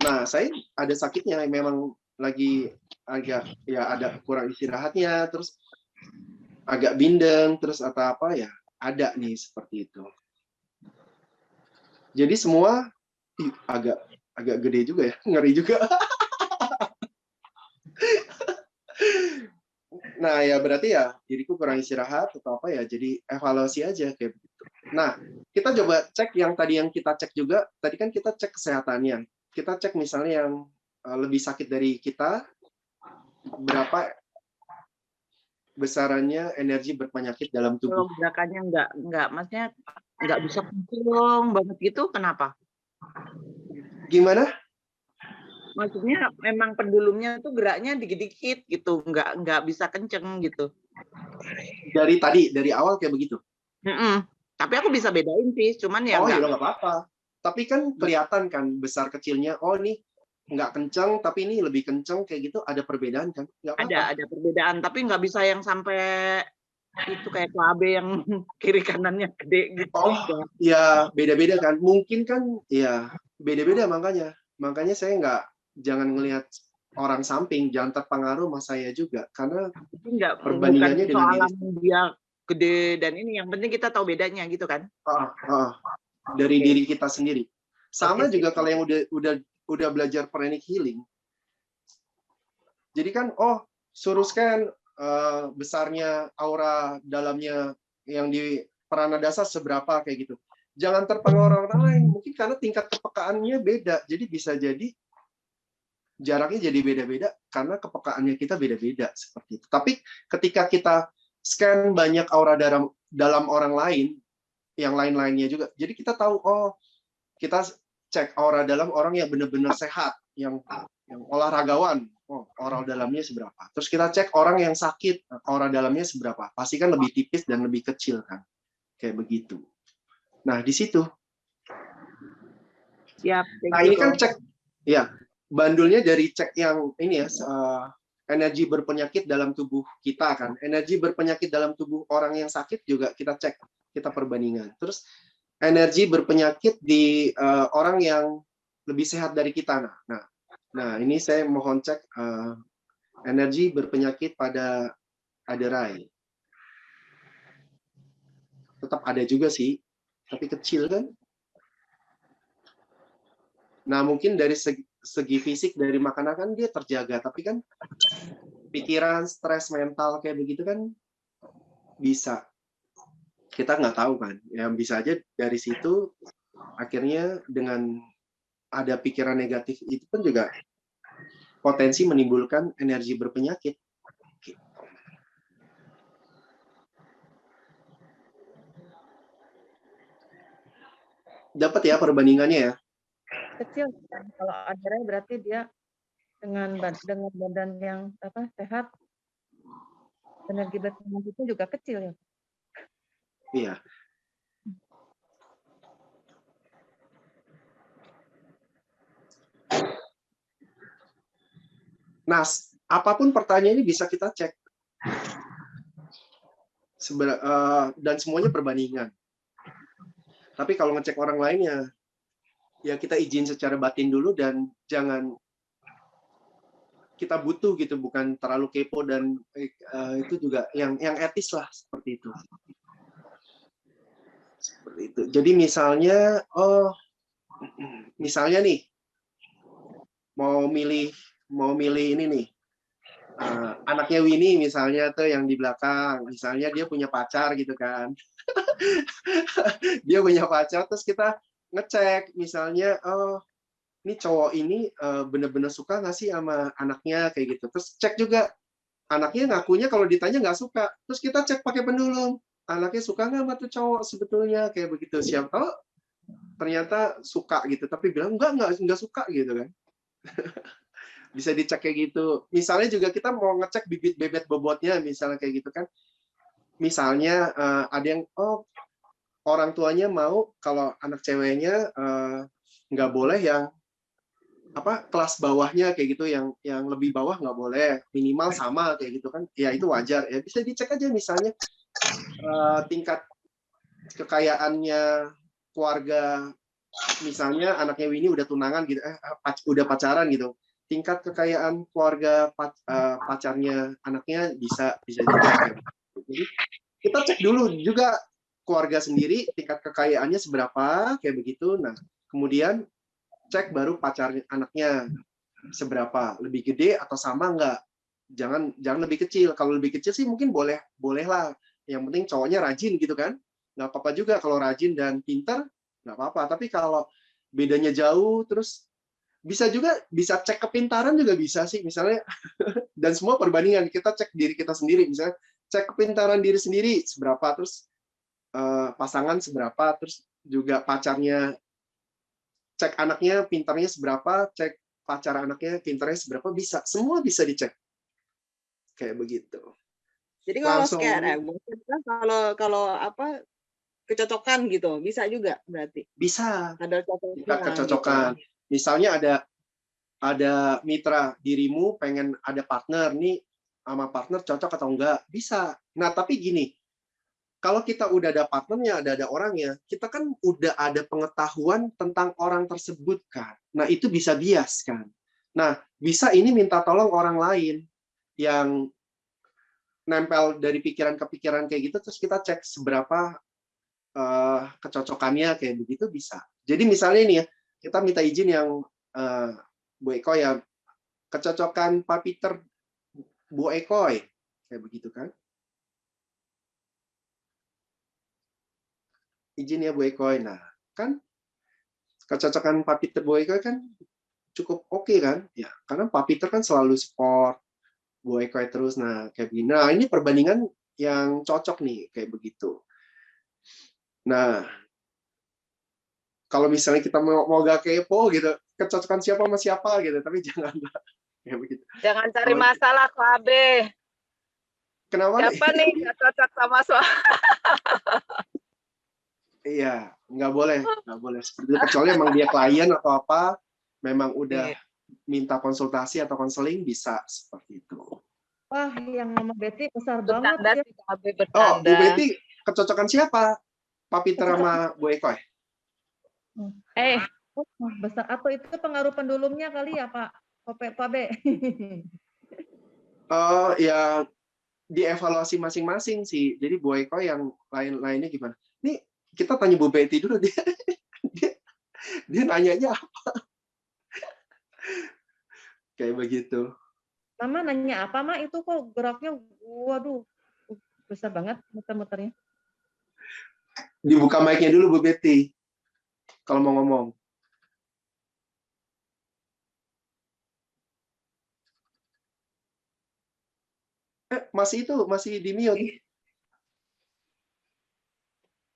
[SPEAKER 1] Nah, saya ada sakitnya memang lagi agak ya ada kurang istirahatnya, terus agak bindeng, terus atau apa ya, ada nih seperti itu. Jadi semua agak gede juga ya, ngeri juga. Nah, ya berarti ya diriku kurang istirahat atau apa ya, jadi evaluasi aja kayak begitu. Nah, kita coba cek yang tadi yang kita cek juga, tadi kan kita cek kesehatannya. Kita cek misalnya yang lebih sakit dari kita, berapa besarannya energi berpenyakit dalam tubuh.
[SPEAKER 13] Kalau gerakannya enggak, maksudnya enggak bisa kenceng banget gitu, kenapa?
[SPEAKER 1] Gimana?
[SPEAKER 13] Maksudnya memang pendulumnya tuh geraknya dikit-dikit gitu, enggak bisa kenceng gitu.
[SPEAKER 1] Dari awal kayak begitu.
[SPEAKER 13] Tapi aku bisa bedain sih, cuman ya
[SPEAKER 1] ya nggak apa-apa. Tapi kan kelihatan kan besar kecilnya. Oh nih nggak kenceng, tapi ini lebih kenceng kayak gitu. Ada perbedaan kan? Nggak apa-apa.
[SPEAKER 13] Ada perbedaan, tapi nggak bisa yang sampai itu kayak KB yang kiri kanannya gede gitu.
[SPEAKER 1] Oh ya beda-beda kan. Mungkin kan ya beda-beda makanya saya jangan ngelihat orang samping, jangan terpengaruh sama saya juga karena perbandingannya dengan
[SPEAKER 13] dia gede dan ini yang penting kita tahu bedanya gitu kan.
[SPEAKER 1] Dari diri kita sendiri. Sama juga kalau yang udah belajar pranic healing. Jadi kan suruh scan besarnya aura dalamnya yang di Pranadasa seberapa kayak gitu. Jangan terpengaruh orang lain, mungkin karena tingkat kepekaannya beda. Jadi bisa jadi jaraknya jadi beda-beda karena kepekaannya kita beda-beda seperti itu. Tapi ketika kita scan banyak aura dalam orang lain, yang lain-lainnya juga, jadi kita tahu, oh kita cek aura dalam orang yang benar-benar sehat, yang olahragawan, oh aura dalamnya seberapa. Terus kita cek orang yang sakit, aura dalamnya seberapa. Pasti kan lebih tipis dan lebih kecil kan, kayak begitu. Nah di situ.
[SPEAKER 3] Siap.
[SPEAKER 1] Nah ini kan cek, ya bandulnya dari cek yang ini ya, energi berpenyakit dalam tubuh kita kan. Energi berpenyakit dalam tubuh orang yang sakit juga kita cek, kita perbandingan. Terus energi berpenyakit di orang yang lebih sehat dari kita. Nah ini saya mohon cek energi berpenyakit pada Aderai. Tetap ada juga sih, tapi kecil kan. Nah mungkin dari segi fisik dari makanan kan dia terjaga, tapi kan pikiran, stres mental kayak begitu kan bisa. Kita nggak tahu kan, ya bisa aja dari situ akhirnya dengan ada pikiran negatif itu pun juga potensi menimbulkan energi berpenyakit. Dapat ya perbandingannya ya?
[SPEAKER 6] Kecil. Kalau Aderai berarti dia dengan badan yang sehat, energi berpenyakit itu juga kecil ya.
[SPEAKER 1] Iya. Nah, apapun pertanyaan ini bisa kita cek. Dan semuanya perbandingan. Tapi kalau ngecek orang lainnya, ya kita izin secara batin dulu dan jangan kita butuh gitu, bukan terlalu kepo dan itu juga yang etis lah seperti itu. Seperti itu. Jadi misalnya nih mau milih ini nih. Anaknya Winnie misalnya tuh yang di belakang, misalnya dia punya pacar gitu kan. Dia punya pacar, terus kita ngecek misalnya, oh ini cowok ini bener-bener suka nggak sih sama anaknya kayak gitu. Terus cek juga anaknya ngakunya kalau ditanya nggak suka, terus kita cek pakai pendulum, anaknya suka nggak sama tuh cowok sebetulnya kayak begitu. Siapa tahu ternyata suka gitu, tapi bilang enggak suka gitu kan. Bisa dicek kayak gitu. Misalnya juga kita mau ngecek bibit bebet bobotnya, misalnya kayak gitu kan. Misalnya ada yang orang tuanya mau kalau anak ceweknya nggak boleh yang kelas bawahnya kayak gitu, yang lebih bawah nggak boleh, minimal sama kayak gitu kan. Ya itu wajar ya. Bisa dicek aja misalnya tingkat kekayaannya keluarga, misalnya anaknya Winnie udah tunangan gitu, udah pacaran gitu. Tingkat kekayaan keluarga pacarnya anaknya bisa juga. Jadi kita cek dulu juga keluarga sendiri tingkat kekayaannya seberapa kayak begitu. Nah kemudian cek baru pacarnya anaknya seberapa, lebih gede atau sama enggak. Jangan lebih kecil. Kalau lebih kecil sih mungkin boleh lah. Yang penting cowoknya rajin gitu kan. Nggak apa-apa juga kalau rajin dan pintar, nggak apa-apa. Tapi kalau bedanya jauh terus bisa cek kepintaran juga bisa sih misalnya. Dan semua perbandingan, kita cek diri kita sendiri, misalnya cek kepintaran diri sendiri seberapa, terus pasangan seberapa, terus juga pacarnya, cek anaknya pintarnya seberapa, cek pacar anaknya pintarnya seberapa, bisa, semua bisa dicek kayak begitu.
[SPEAKER 3] Jadi kalau sekarang kalau kecocokan gitu bisa juga berarti.
[SPEAKER 1] Bisa.
[SPEAKER 3] Ada
[SPEAKER 1] kecocokan. Gitu. Misalnya ada mitra dirimu pengen ada partner nih, sama partner cocok atau enggak, bisa. Nah tapi gini, kalau kita udah ada partnernya, ada orangnya, kita kan udah ada pengetahuan tentang orang tersebut kan. Nah itu bisa bias kan. Nah bisa ini minta tolong orang lain yang nempel dari pikiran ke pikiran kayak gitu, terus kita cek seberapa kecocokannya kayak begitu bisa. Jadi misalnya ini ya, kita minta izin yang Bu Eko ya, kecocokan Pak Peter Bu Eko kayak begitu kan. izin ya Bu Ekoy. Nah, kan kecocokan Pak Peter Bu Ekoy kan cukup oke kan? Ya, karena Pak Peter kan selalu support Bu Ekoy terus. Nah, kayak begini. Nah, ini perbandingan yang cocok nih, kayak begitu. Nah, kalau misalnya kita mau gak kepo gitu, kecocokan siapa sama siapa gitu, tapi jangan kayak begitu.
[SPEAKER 13] Jangan cari
[SPEAKER 1] Kalau
[SPEAKER 13] masalah kok Abe.
[SPEAKER 1] kenapa?
[SPEAKER 13] Siapa nih nggak cocok sama suami?
[SPEAKER 1] Iya, nggak boleh seperti itu. Kecuali emang dia klien atau apa, memang udah minta konsultasi atau konseling bisa seperti itu.
[SPEAKER 6] Wah, yang Mama Betty besar banget
[SPEAKER 13] Bercanda
[SPEAKER 6] ya.
[SPEAKER 13] sih Abe,
[SPEAKER 1] Oh,
[SPEAKER 13] bercanda.
[SPEAKER 1] Bu Betty, kecocokan siapa? Pak Peter sama Bu Ekoy?
[SPEAKER 6] Oh, besar atau itu pengaruh pendulumnya kali ya Pak Pak B.
[SPEAKER 1] Ya dievaluasi masing-masing sih. Jadi Bu Ekoy yang lainnya gimana? Nih kita tanya Bu Betty dulu, dia nanyanya apa? Kayak begitu.
[SPEAKER 6] Mama nanya apa, Mak? Itu kok geraknya, waduh, besar banget muter-muternya.
[SPEAKER 1] Dibuka mic-nya dulu Bu Betty, kalau mau ngomong. Masih di mute.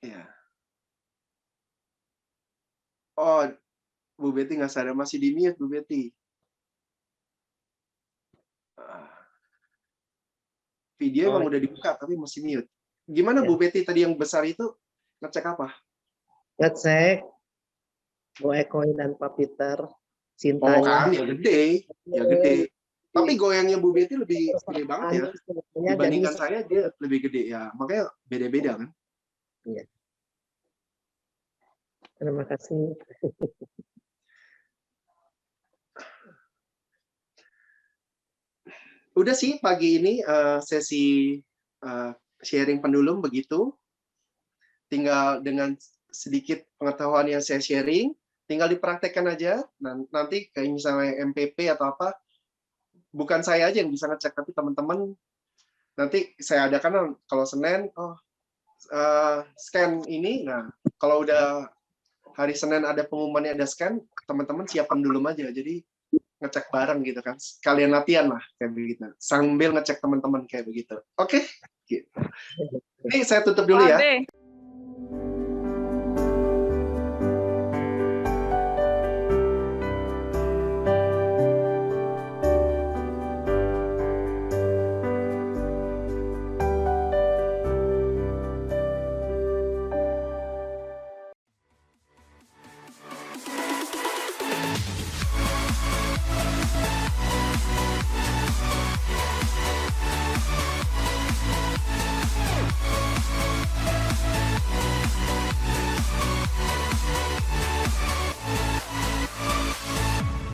[SPEAKER 1] Ya. Oh, Bu Betty nggak sadar, masih di mute Bu Betty. Video emang udah dibuka, tapi masih mute. Gimana Bu Betty tadi yang besar itu ngecek apa?
[SPEAKER 5] Ngecek Bu Ekoy dan Pak Peter
[SPEAKER 1] Oh
[SPEAKER 5] cintanya.
[SPEAKER 1] kan, ya gede, ya gede. Tapi goyangnya Bu Betty lebih gede banget ya. Dibandingkan saya, dia lebih gede ya. Makanya beda-beda kan.
[SPEAKER 5] Iya. Terima kasih.
[SPEAKER 1] Udah sih pagi ini sesi sharing pendulum begitu. Tinggal dengan sedikit pengetahuan yang saya sharing, tinggal dipraktekkan aja. Nanti kayak misalnya MPP atau apa, bukan saya aja yang bisa ngecek, tapi teman-teman nanti saya adakan kalau Senin, scan ini. Nah, kalau udah hari Senin ada pengumumannya ada scan, teman-teman siap pendulum aja. Jadi ngecek bareng gitu kan. Kalian latihan lah kayak begitu. Sambil ngecek teman-teman kayak begitu. Oke? Gitu. Ini saya tutup dulu ya.